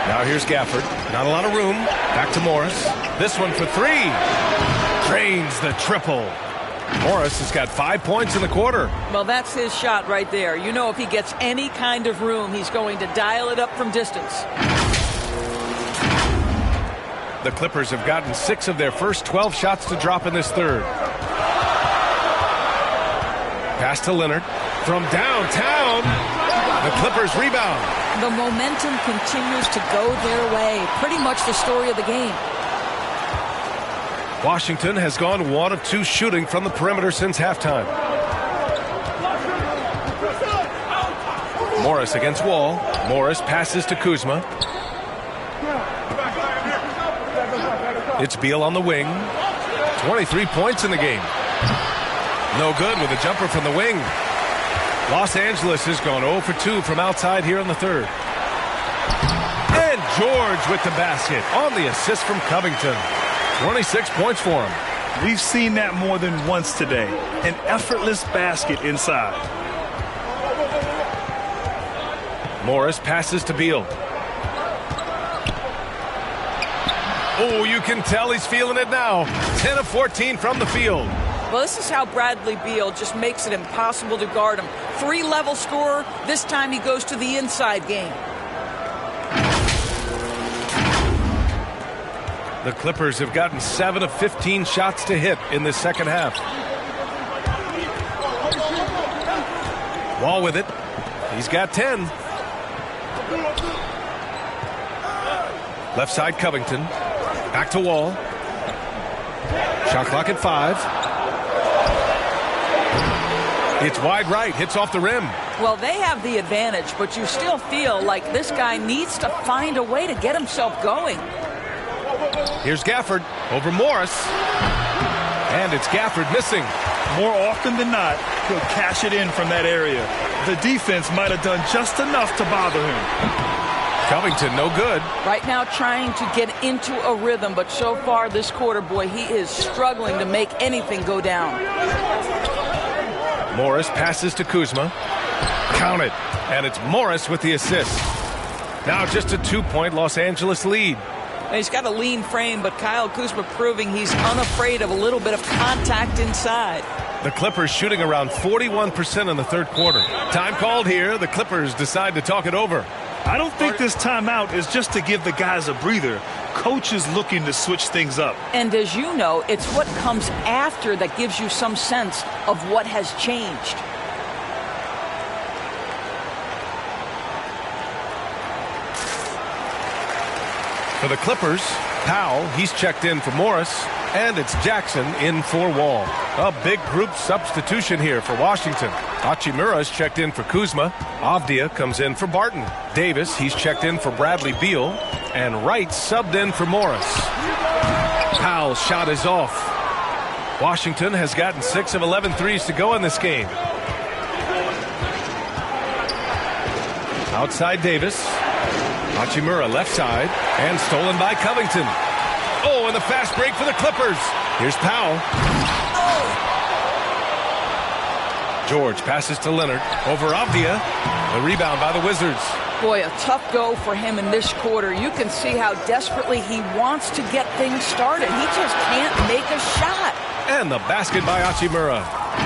Now here's Gafford. Not a lot of room. Back to Morris. This one for 3. Drains the triple. Morris has got 5 points in the quarter. Well, that's his shot right there. You know, if he gets any kind of room, he's going to dial it up from distance. The Clippers have gotten 6 of their first 12 shots to drop in this third. Pass to Leonard. From downtown, the Clippers rebound. The momentum continues to go their way. Pretty much the story of the game. Washington has gone 1 of 2 shooting from the perimeter since halftime. Morris against Wall. Morris passes to Kuzma. It's Beal on the wing. 23 points in the game. No good with a jumper from the wing. Los Angeles has gone 0 for 2 from outside here in the third. And George George with the basket on the assist from Covington. 26 points for him. We've seen that more than once today. An effortless basket inside. Morris passes to Beal. Oh, you can tell he's feeling it now. 10 of 14 from the field. Well, this is how Bradley Beal just makes it impossible to guard him. 3-level scorer. This time he goes to the inside game. The Clippers have gotten 7 of 15 shots to hit in this second half. Wall with it. He's got 10. Left side Covington. Back to Wall. Shot clock at 5. It's wide right. Hits off the rim. Well, they have the advantage, but you still feel like this guy needs to find a way to get himself going. Here's Gafford over Morris. And it's Gafford missing. More often than not, he'll cash it in from that area. The defense might have done just enough to bother him. Covington, no good. Right now trying to get into a rhythm, but so far this quarter, boy, he is struggling to make anything go down. Morris passes to Kuzma. Count it. And it's Morris with the assist. Now just a 2-point Los Angeles lead. He's got a lean frame, but Kyle Kuzma proving he's unafraid of a little bit of contact inside. The Clippers shooting around 41% in the third quarter. Time called here. The Clippers decide to talk it over. I don't think this timeout is just to give the guys a breather. Coach is looking to switch things up. And as you know, it's what comes after that gives you some sense of what has changed. For the Clippers, Powell, he's checked in for Morris, and it's Jackson in for Wall. A big group substitution here for Washington. Hachimura's checked in for Kuzma. Avdia comes in for Barton. Davis, he's checked in for Bradley Beal. And Wright subbed in for Morris. Powell's shot is off. Washington has gotten 6 of 11 threes to go in this game. Outside Davis. Hachimura left side, and stolen by Covington. Oh, and the fast break for the Clippers. Here's Powell. George passes to Leonard over Avdia. The rebound by the Wizards. Boy, a tough go for him in this quarter. You can see how desperately he wants to get things started. He just can't make a shot. And the basket by Hachimura.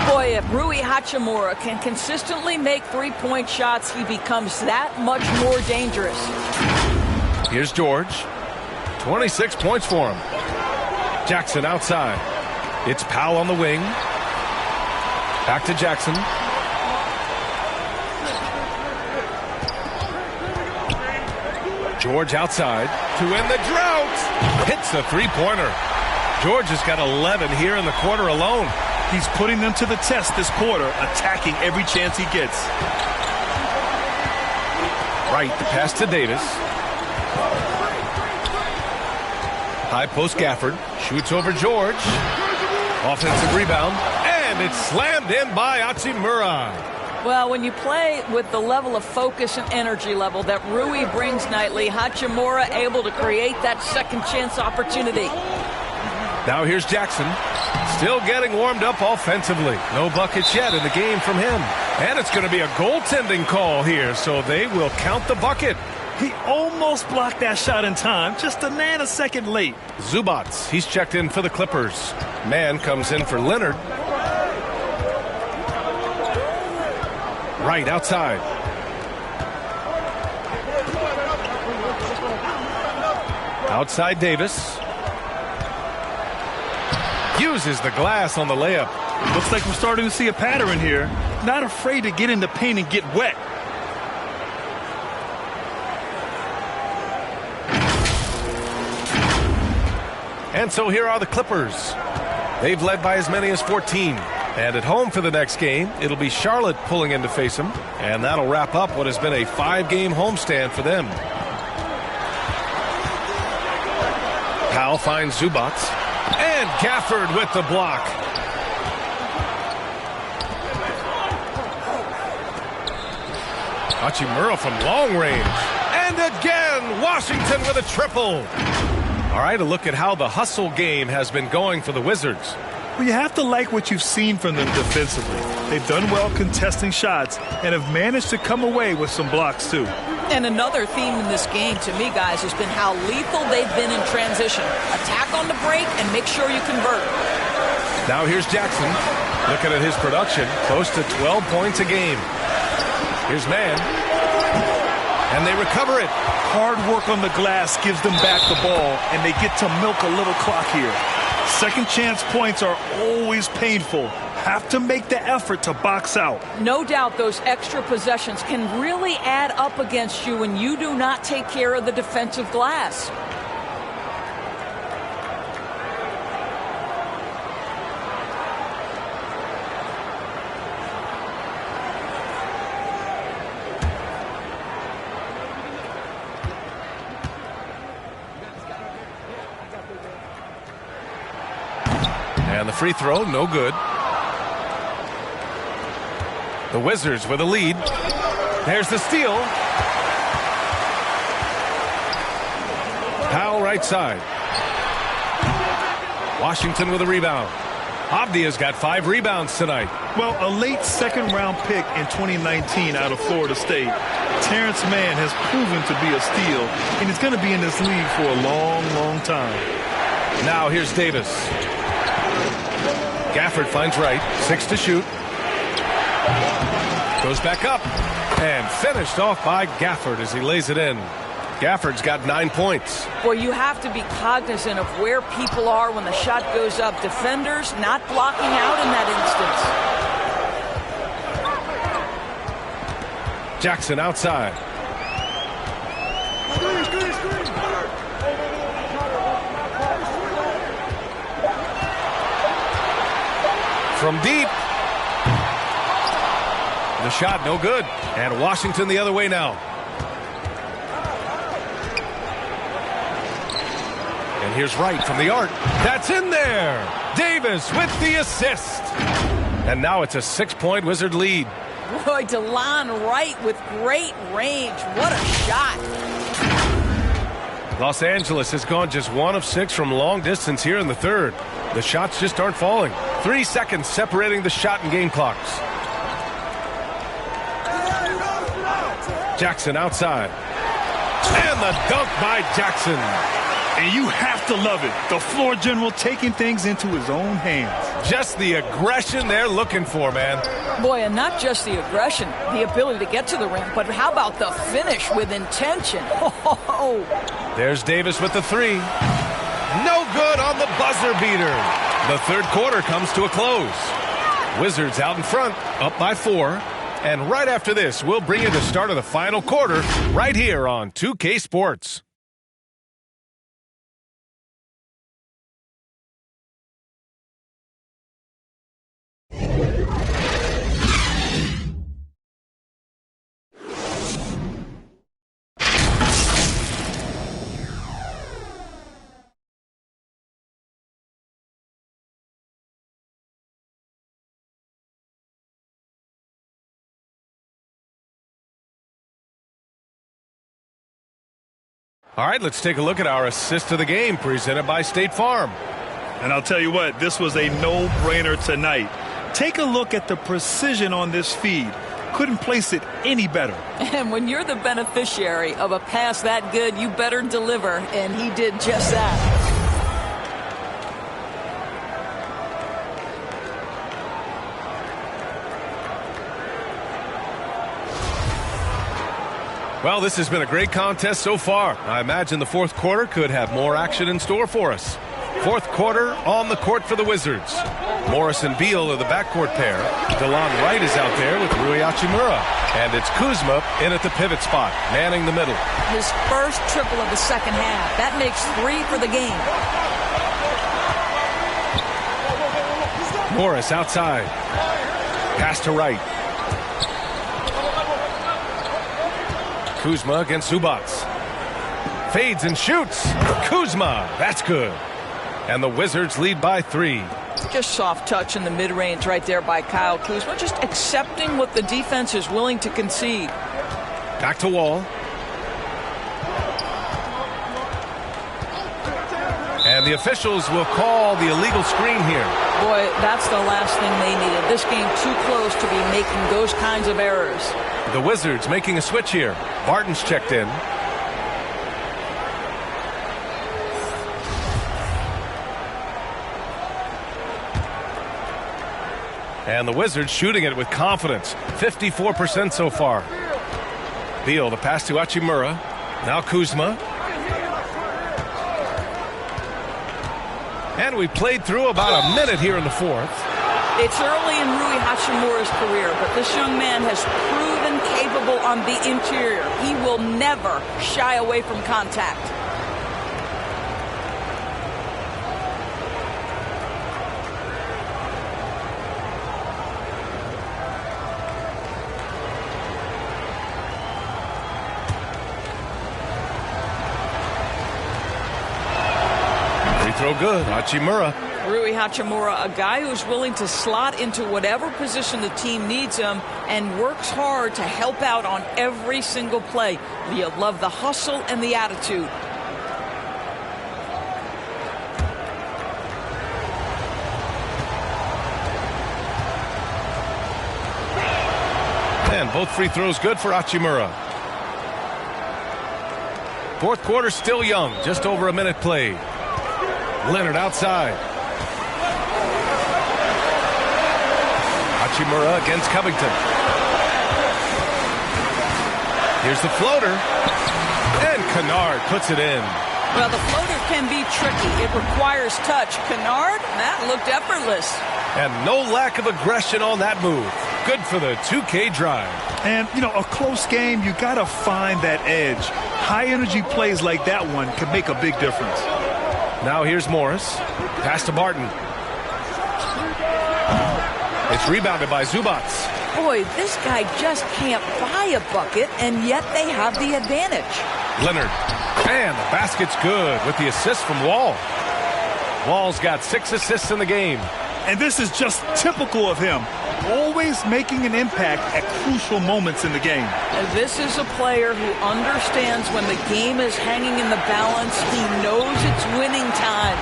Boy, if Rui Hachimura can consistently make three-point shots, he becomes that much more dangerous. Here's George. 26 points for him. Jackson outside. It's Powell on the wing. Back to Jackson. George outside to end the drought. Hits the three-pointer. George has got 11 here in the quarter alone. He's putting them to the test this quarter, attacking every chance he gets. Right, the pass to Davis. High post Gafford. Shoots over George. Offensive rebound. And it's slammed in by Hachimura. Well, when you play with the level of focus and energy level that Rui brings nightly, Hachimura able to create that second chance opportunity. Now here's Jackson. Still getting warmed up offensively. No buckets yet in the game from him. And it's going to be a goaltending call here, so they will count the bucket. He almost blocked that shot in time, just a nanosecond late. Zubats, he's checked in for the Clippers. Man comes in for Leonard. Right outside. Outside Davis. Uses the glass on the layup. Looks like we're starting to see a pattern here. Not afraid to get in the paint and get wet. And so here are the Clippers. They've led by as many as 14. And at home for the next game, it'll be Charlotte pulling in to face them. And that'll wrap up what has been a 5-game homestand for them. Powell finds Zubats. And Gafford with the block. Hachimura from long range. And a again. Washington with a triple. All right, a look at how the hustle game has been going for the Wizards. Well, you have to like what you've seen from them defensively. They've done well contesting shots and have managed to come away with some blocks, too. And another theme in this game, to me, guys, has been how lethal they've been in transition. Attack on the break and make sure you convert. Now here's Jackson. Looking at his production, close to 12 points a game. Here's Mann. And they recover it. Hard work on the glass gives them back the ball, and they get to milk a little clock here. Second chance points are always painful. Have to make the effort to box out. No doubt those extra possessions can really add up against you when you do not take care of the defensive glass. And the free throw, no good. The Wizards with a lead. There's the steal. Powell right side. Washington with a rebound. Avdia's got 5 rebounds tonight. Well, a late second-round pick in 2019 out of Florida State, Terrence Mann has proven to be a steal, and he's going to be in this league for a long, long time. Now here's Davis. Gafford finds right. 6 to shoot. Goes back up. And finished off by Gafford as he lays it in. Gafford's got 9 points. Boy, you have to be cognizant of where people are when the shot goes up. Defenders not blocking out in that instance. Jackson outside. From deep. The shot no good. And Washington the other way now. And here's Wright from the arc. That's in there. Davis with the assist. And now it's a 6-point Wizard lead. Boy, DeLon Wright with great range. What a shot. Los Angeles has gone just 1 of 6 from long distance here in the third. The shots just aren't falling. 3 seconds separating the shot and game clocks. Jackson outside. And the dunk by Jackson. And you have to love it. The floor general taking things into his own hands. Just the aggression they're looking for, man. Boy, and not just the aggression, the ability to get to the rim, but how about the finish with intention? Oh. There's Davis with the 3. No good on the buzzer beater. The third quarter comes to a close. Wizards out in front, up by 4. And right after this, we'll bring you the start of the final quarter right here on 2K Sports. All right, let's take a look at our assist of the game presented by State Farm. And I'll tell you what, this was a no-brainer tonight. Take a look at the precision on this feed. Couldn't place it any better. And when you're the beneficiary of a pass that good, you better deliver, and he did just that. Well, this has been a great contest so far. I imagine the fourth quarter could have more action in store for us. Fourth quarter on the court for the Wizards. Morris and Beal are the backcourt pair. DeLon Wright is out there with Rui Hachimura. And it's Kuzma in at the pivot spot, manning the middle. His first triple of the second half. That makes 3 for the game. Morris outside. Pass to Wright. Kuzma against Zubac. Fades and shoots. Kuzma, that's good. And the Wizards lead by 3. Just soft touch in the mid-range right there by Kyle Kuzma. Just accepting what the defense is willing to concede. Back to Wall. And the officials will call the illegal screen here. Boy, that's the last thing they needed. This game too close to be making those kinds of errors. The Wizards making a switch here. Barton's checked in. And the Wizards shooting it with confidence. 54% so far. Beal, the pass to Hachimura. Now Kuzma. And we played through about a minute here in the fourth. It's early in Rui Hachimura's career, but this young man has proven capable on the interior. He will never shy away from contact. Throw good. Hachimura. Rui Hachimura, a guy who's willing to slot into whatever position the team needs him and works hard to help out on every single play. You love the hustle and the attitude. And both free throws good for Hachimura. Fourth quarter still young. Just over a minute played. Leonard outside. Hachimura against Covington. Here's the floater. And Kennard puts it in. Well, the floater can be tricky. It requires touch. Kennard, that looked effortless. And no lack of aggression on that move. Good for the 2K drive. And, you know, a close game, you got to find that edge. High-energy plays like that one can make a big difference. Now here's Morris. Pass to Barton. It's rebounded by Zubac. Boy, this guy just can't buy a bucket, and yet they have the advantage. Leonard. And the basket's good with the assist from Wall. Wall's got 6 assists in the game. And this is just typical of him. Always making an impact at crucial moments in the game. And this is a player who understands when the game is hanging in the balance. He knows it's winning time.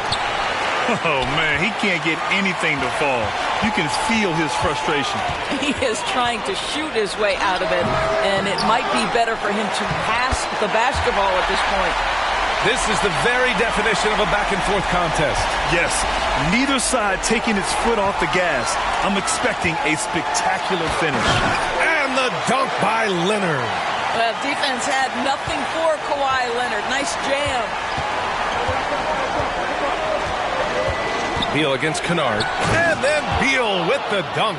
Oh, man, he can't get anything to fall. You can feel his frustration. He is trying to shoot his way out of it, and it might be better for him to pass the basketball at this point. This is the very definition of a back-and-forth contest. Yes, neither side taking its foot off the gas. I'm expecting a spectacular finish. And the dunk by Leonard. Well, defense had nothing for Kawhi Leonard. Nice jam. Beal against Kennard. And then Beal with the dunk.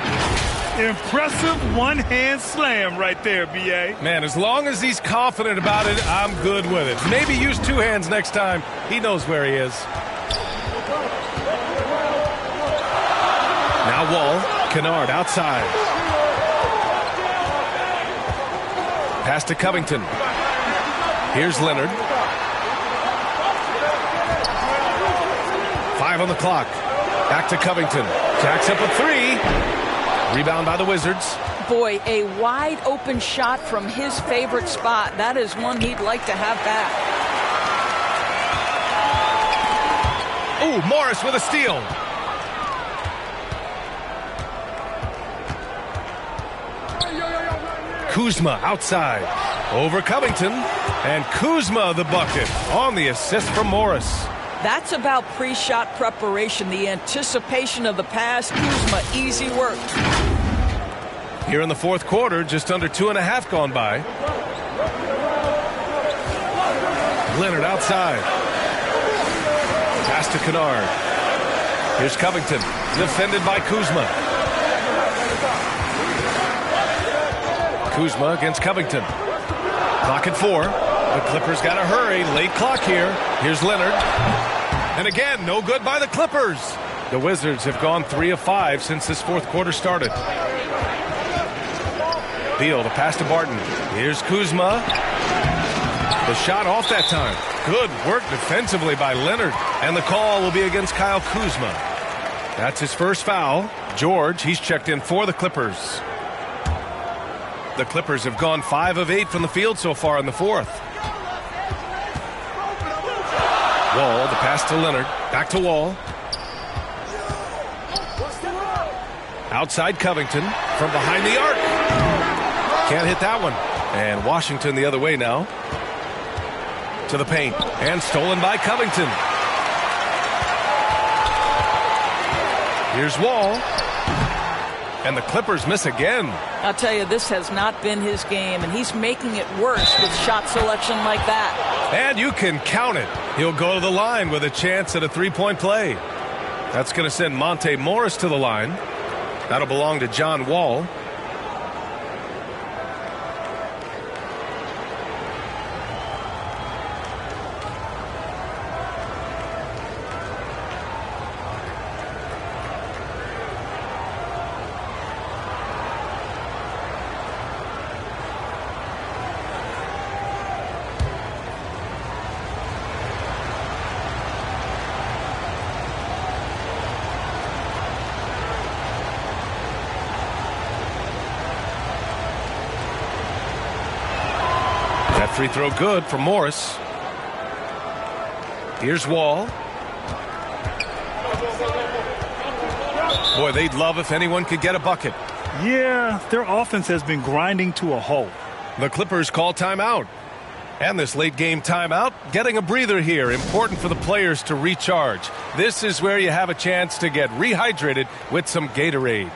Impressive one-hand slam right there, B.A. Man, as long as he's confident about it, I'm good with it. Maybe use 2 hands next time. He knows where he is. Now Wall. Kennard outside. Pass to Covington. Here's Leonard. 5 on the clock. Back to Covington. Jacks up a 3. Rebound by the Wizards. Boy, a wide open shot from his favorite spot. That is one he'd like to have back. Ooh, Morris with a steal. Kuzma outside. Over Covington. And Kuzma the bucket on the assist from Morris. That's about pre-shot preparation, the anticipation of the pass. Kuzma, easy work. Here in the fourth quarter, just under 2.5 gone by. Leonard outside. Pass to Kennard. Here's Covington, defended by Kuzma. Kuzma against Covington. Clock at 4. The Clippers got to hurry. Late clock here. Here's Leonard. And again, no good by the Clippers. The Wizards have gone 3 of 5 since this fourth quarter started. Beal, the pass to Barton. Here's Kuzma. The shot off that time. Good work defensively by Leonard. And the call will be against Kyle Kuzma. That's his first foul. George, he's checked in for the Clippers. The Clippers have gone 5 of 8 from the field so far in the fourth. Wall, the pass to Leonard. Back to Wall. Outside Covington from behind the arc. Can't hit that one. And Washington the other way now. To the paint. And stolen by Covington. Here's Wall. And the Clippers miss again. I'll tell you, this has not been his game, and he's making it worse with shot selection like that. And you can count it. He'll go to the line with a chance at a three-point play. That's going to send Monte Morris to the line. That'll belong to John Wall. Free throw good for Morris. Here's Wall. Boy, they'd love if anyone could get a bucket. Yeah, their offense has been grinding to a halt. The Clippers call timeout. And this late game timeout, getting a breather here. Important for the players to recharge. This is where you have a chance to get rehydrated with some Gatorade.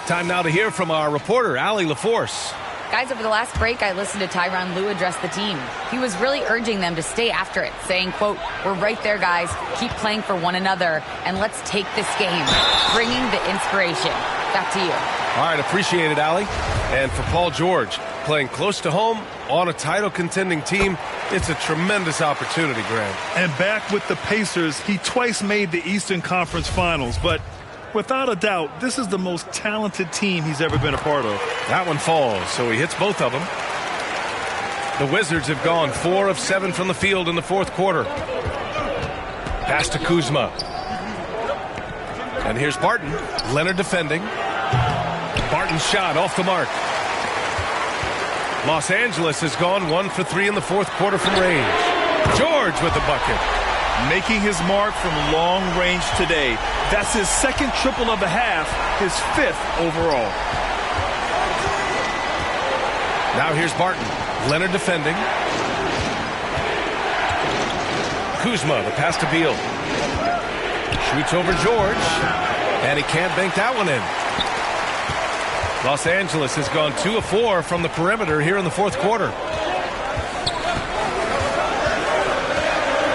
Time now to hear from our reporter, Allie LaForce. Guys, over the last break, I listened to Tyronn Lue address the team. He was really urging them to stay after it, saying, quote, "We're right there, guys. Keep playing for one another, and let's take this game." Bringing the inspiration. Back to you. All right, appreciate it, Allie. And for Paul George, playing close to home on a title-contending team, it's a tremendous opportunity, Grant. And back with the Pacers, he twice made the Eastern Conference Finals, but without a doubt, this is the most talented team he's ever been a part of. That one falls, so he hits both of them. The Wizards have gone 4 of 7 from the field in the fourth quarter. Pass to Kuzma. And here's Barton. Leonard defending. Barton's shot off the mark. Los Angeles has gone 1 for 3 in the fourth quarter from range. George with the bucket. Making his mark from long range today. That's his second triple of the half, his 5th overall. Now here's Barton. Leonard defending. Kuzma, the pass to Beal. Shoots over George. And he can't bank that one in. Los Angeles has gone 2 of 4 from the perimeter here in the fourth quarter.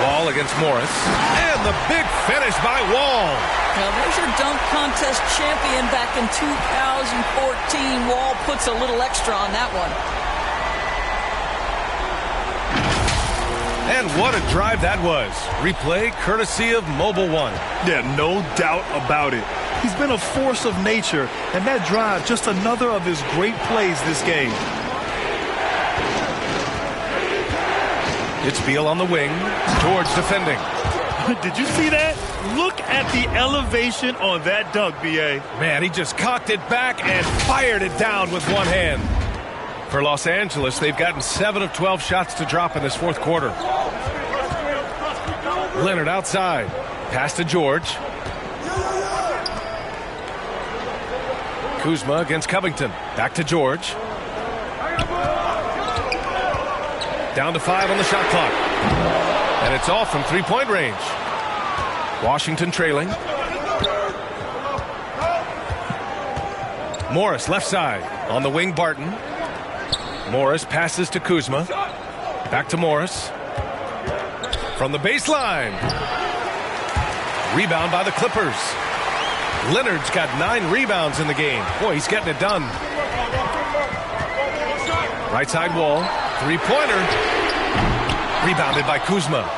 Wall against Morris. And the big finish by Wall. Now, there's your dunk contest champion back in 2014. Wall puts a little extra on that one. And what a drive that was. Replay courtesy of Mobile One. Yeah, no doubt about it. He's been a force of nature, and that drive, just another of his great plays this game. It's Beal on the wing. George defending. Did you see that? Look at the elevation on that dunk, B.A. Man, he just cocked it back and fired it down with one hand. For Los Angeles, they've gotten 7 of 12 shots to drop in this fourth quarter. Leonard outside. Pass to George. Kuzma against Covington. Back to George. Down to 5 on the shot clock. And it's off from three-point range. Washington trailing. Morris left side. On the wing, Barton. Morris passes to Kuzma. Back to Morris. From the baseline. Rebound by the Clippers. Leonard's got 9 rebounds in the game. Boy, he's getting it done. Right side Wall. Three-pointer. Rebounded by Kuzma.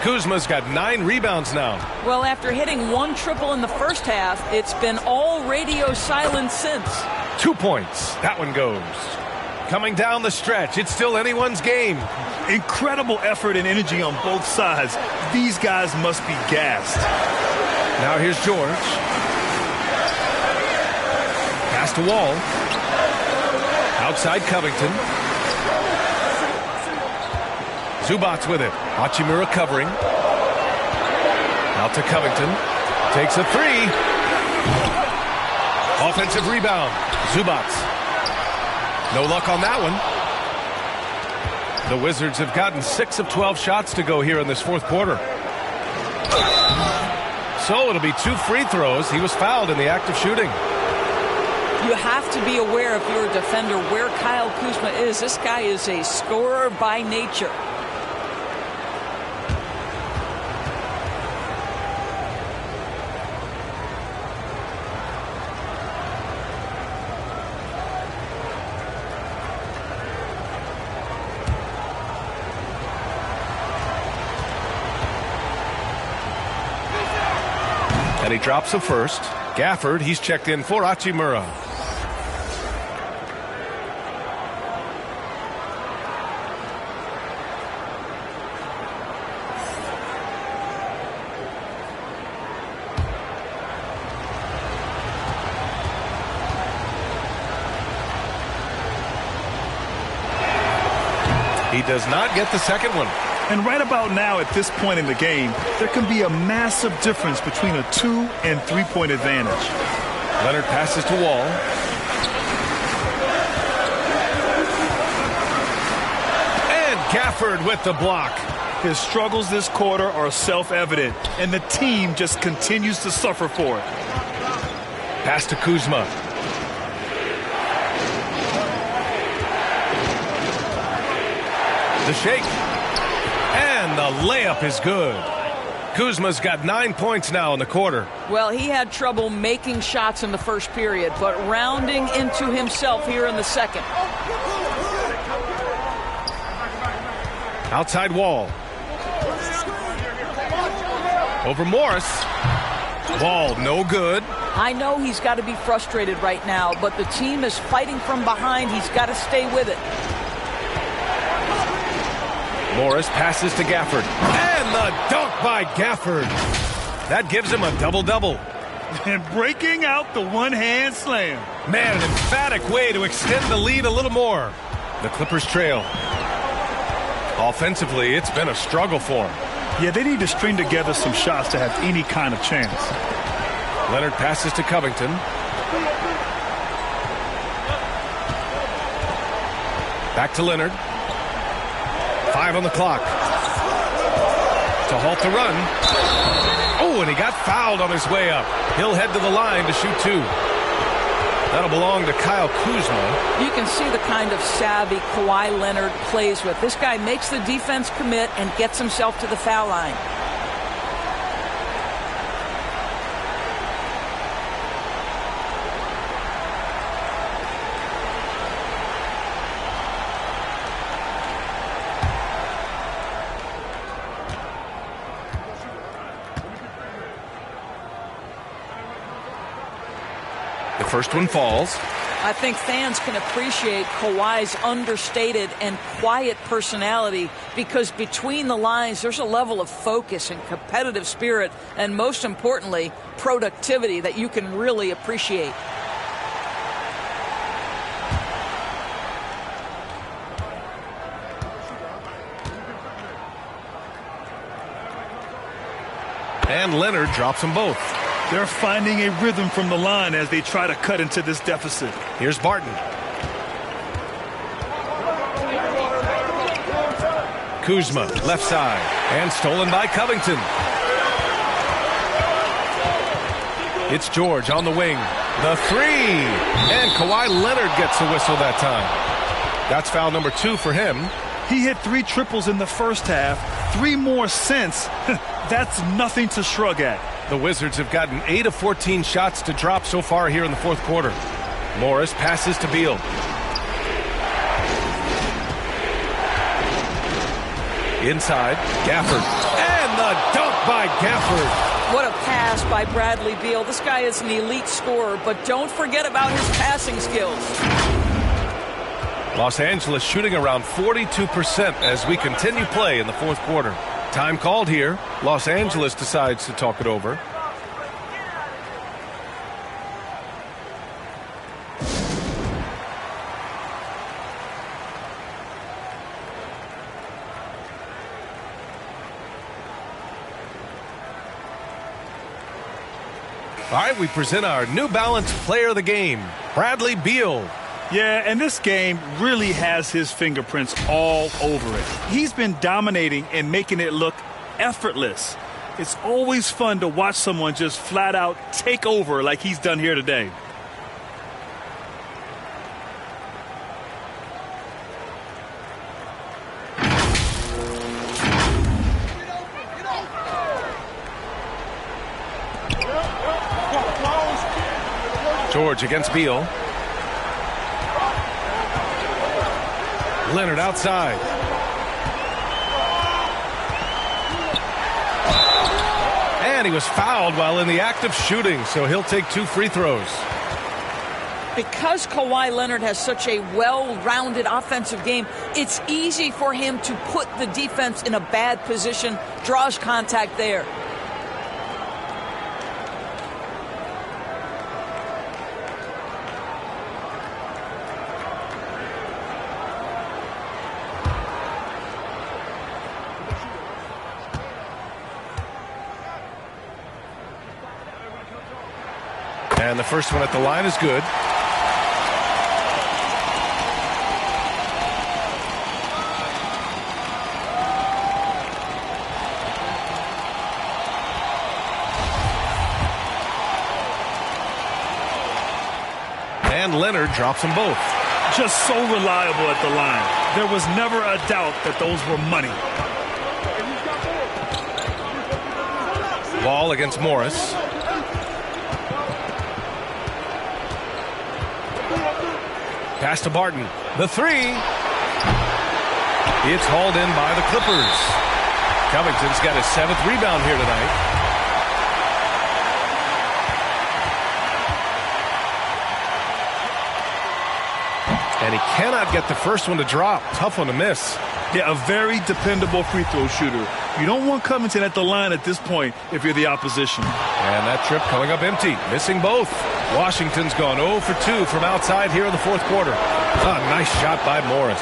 Kuzma's got 9 rebounds now. Well, after hitting 1 triple in the first half, it's been all radio silence since. 2 points. That one goes. Coming down the stretch, it's still anyone's game. Incredible effort and energy on both sides. These guys must be gassed. Now here's George. Pass to Wall. Outside Covington. Zubats with it. Hachimura covering. Out to Covington. Takes a three. Offensive rebound. Zubats. No luck on that one. The Wizards have gotten 6 of 12 shots to go here in this fourth quarter. So it'll be 2 free throws. He was fouled in the act of shooting. You have to be aware, if you're a defender, where Kyle Kuzma is. This guy is a scorer by nature. And he drops the first. Gafford, he's checked in for Hachimura. He does not get the second one. And right about now, at this point in the game, there can be a massive difference between a 2- and 3-point advantage. Leonard passes to Wall. And Gafford with the block. His struggles this quarter are self-evident, and the team just continues to suffer for it. Pass to Kuzma. The shake. And the layup is good. Kuzma's got 9 points now in the quarter. Well, he had trouble making shots in the first period, but rounding into himself here in the second. Outside Wall. Over Morris. Ball no good. I know he's got to be frustrated right now, but the team is fighting from behind. He's got to stay with it. Morris passes to Gafford. And the dunk by Gafford. That gives him a double-double. And breaking out the one-hand slam. Man, an emphatic way to extend the lead a little more. The Clippers trail. Offensively, it's been a struggle for him. Yeah, they need to string together some shots to have any kind of chance. Leonard passes to Covington. Back to Leonard. 5 on the clock. To halt the run. Oh, and he got fouled on his way up. He'll head to the line to shoot 2. That'll belong to Kyle Kuzma. You can see the kind of savvy Kawhi Leonard plays with. This guy makes the defense commit and gets himself to the foul line. The first one falls. I think fans can appreciate Kawhi's understated and quiet personality because between the lines there's a level of focus and competitive spirit and most importantly productivity that you can really appreciate. And Leonard drops them both. They're finding a rhythm from the line as they try to cut into this deficit. Here's Barton. Kuzma, left side. And stolen by Covington. It's George on the wing. The 3. And Kawhi Leonard gets a whistle that time. That's foul number 2 for him. He hit 3 triples in the first half. 3 more since. That's nothing to shrug at. The Wizards have gotten 8 of 14 shots to drop so far here in the fourth quarter. Morris passes to Beal. Inside, Gafford. And the dunk by Gafford. What a pass by Bradley Beal. This guy is an elite scorer, but don't forget about his passing skills. Los Angeles shooting around 42% as we continue play in the fourth quarter. Time called here. Los Angeles decides to talk it over. All right, we present our New Balance player of the game, Bradley Beal. Yeah, and this game really has his fingerprints all over it. He's been dominating and making it look effortless. It's always fun to watch someone just flat out take over like he's done here today. George against Beal. Leonard outside. And he was fouled while in the act of shooting, so he'll take 2 free throws. Because Kawhi Leonard has such a well-rounded offensive game, it's easy for him to put the defense in a bad position, draws contact there. And the first one at the line is good. And Leonard drops them both. Just so reliable at the line. There was never a doubt that those were money. Wall against Morris. Pass to Barton. The 3. It's hauled in by the Clippers. Covington's got his 7th rebound here tonight. And he cannot get the first one to drop. Tough one to miss. Yeah, a very dependable free throw shooter. You don't want Covington at the line at this point if you're the opposition. And that trip coming up empty. Missing both. Washington's gone 0 for 2 from outside here in the 4th quarter. A nice shot by Morris.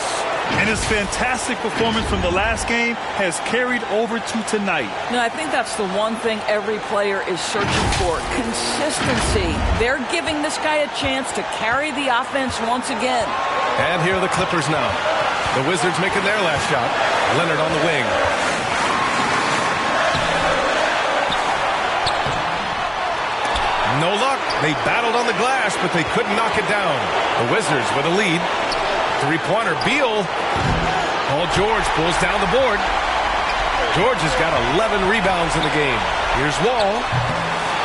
And his fantastic performance from the last game has carried over to tonight. No, I think that's the one thing every player is searching for. Consistency. They're giving this guy a chance to carry the offense once again. And here are the Clippers now. The Wizards making their last shot. Leonard on the wing. No luck. They battled on the glass, but they couldn't knock it down. The Wizards with a lead. 3-pointer. Beal. Paul George pulls down the board. George has got 11 rebounds in the game. Here's Wall.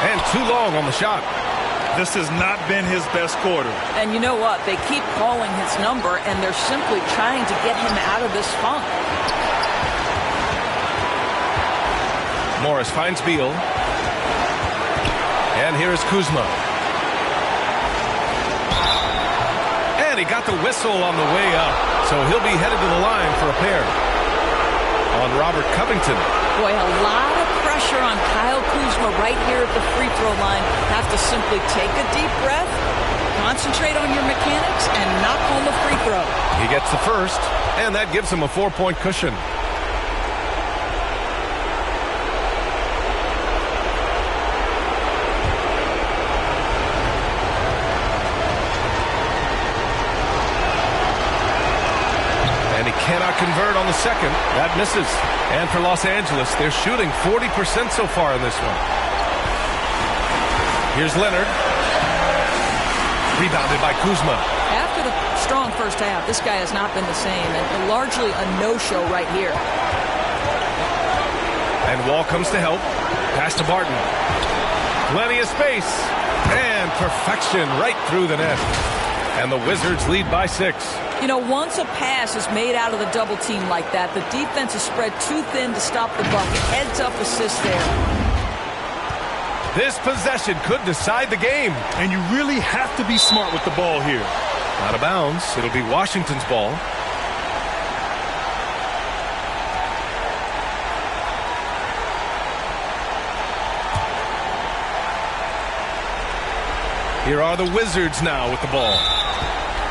And too long on the shot. This has not been his best quarter. And you know what? They keep calling his number, and they're simply trying to get him out of this funk. Morris finds Beal. And here is Kuzma. And he got the whistle on the way up. So he'll be headed to the line for a pair on Robert Covington. Boy, a lot of pressure on Kyle Kuzma right here at the free throw line. Have to simply take a deep breath, concentrate on your mechanics, and knock home a free throw. He gets the first, and that gives him a 4-point cushion. Cannot convert on the second. That misses. And for Los Angeles, they're shooting 40% so far in this one. Here's Leonard. Rebounded by Kuzma. After the strong first half, this guy has not been the same, and largely a no-show right here. And Wall comes to help. Pass to Barton. Plenty of space. And perfection right through the net. And the Wizards lead by 6. You know, once a pass is made out of the double team like that, the defense is spread too thin to stop the bucket. Heads up assist there. This possession could decide the game. And you really have to be smart with the ball here. Out of bounds. It'll be Washington's ball. Here are the Wizards now with the ball.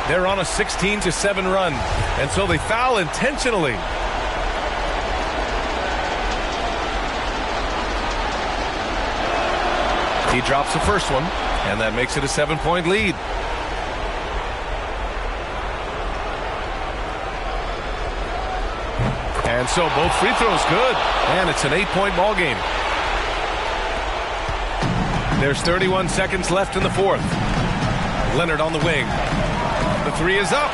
They're on a 16-7 run, and so they foul intentionally. He drops the first one, and that makes it a 7-point lead. And so both free throws good, and it's an 8-point ball game. There's 31 seconds left in the fourth. Leonard on the wing. The three is up.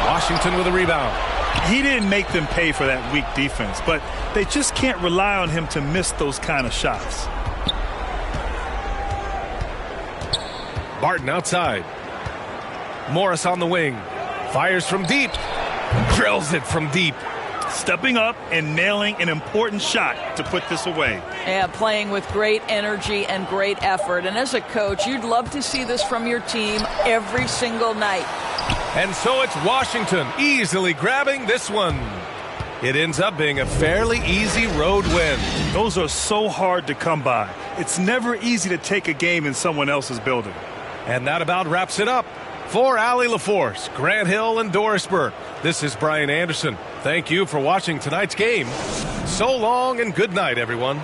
Washington with a rebound. He didn't make them pay for that weak defense, but they just can't rely on him to miss those kind of shots. Barton outside. Morris on the wing. Fires from deep. Drills it from deep. Stepping up and nailing an important shot to put this away. Yeah, playing with great energy and great effort. And as a coach, you'd love to see this from your team every single night. And so it's Washington easily grabbing this one. It ends up being a fairly easy road win. Those are so hard to come by. It's never easy to take a game in someone else's building. And that about wraps it up. For Allie LaForce, Grant Hill, and Doris Burke, this is Brian Anderson. Thank you for watching tonight's game. So long and good night, everyone.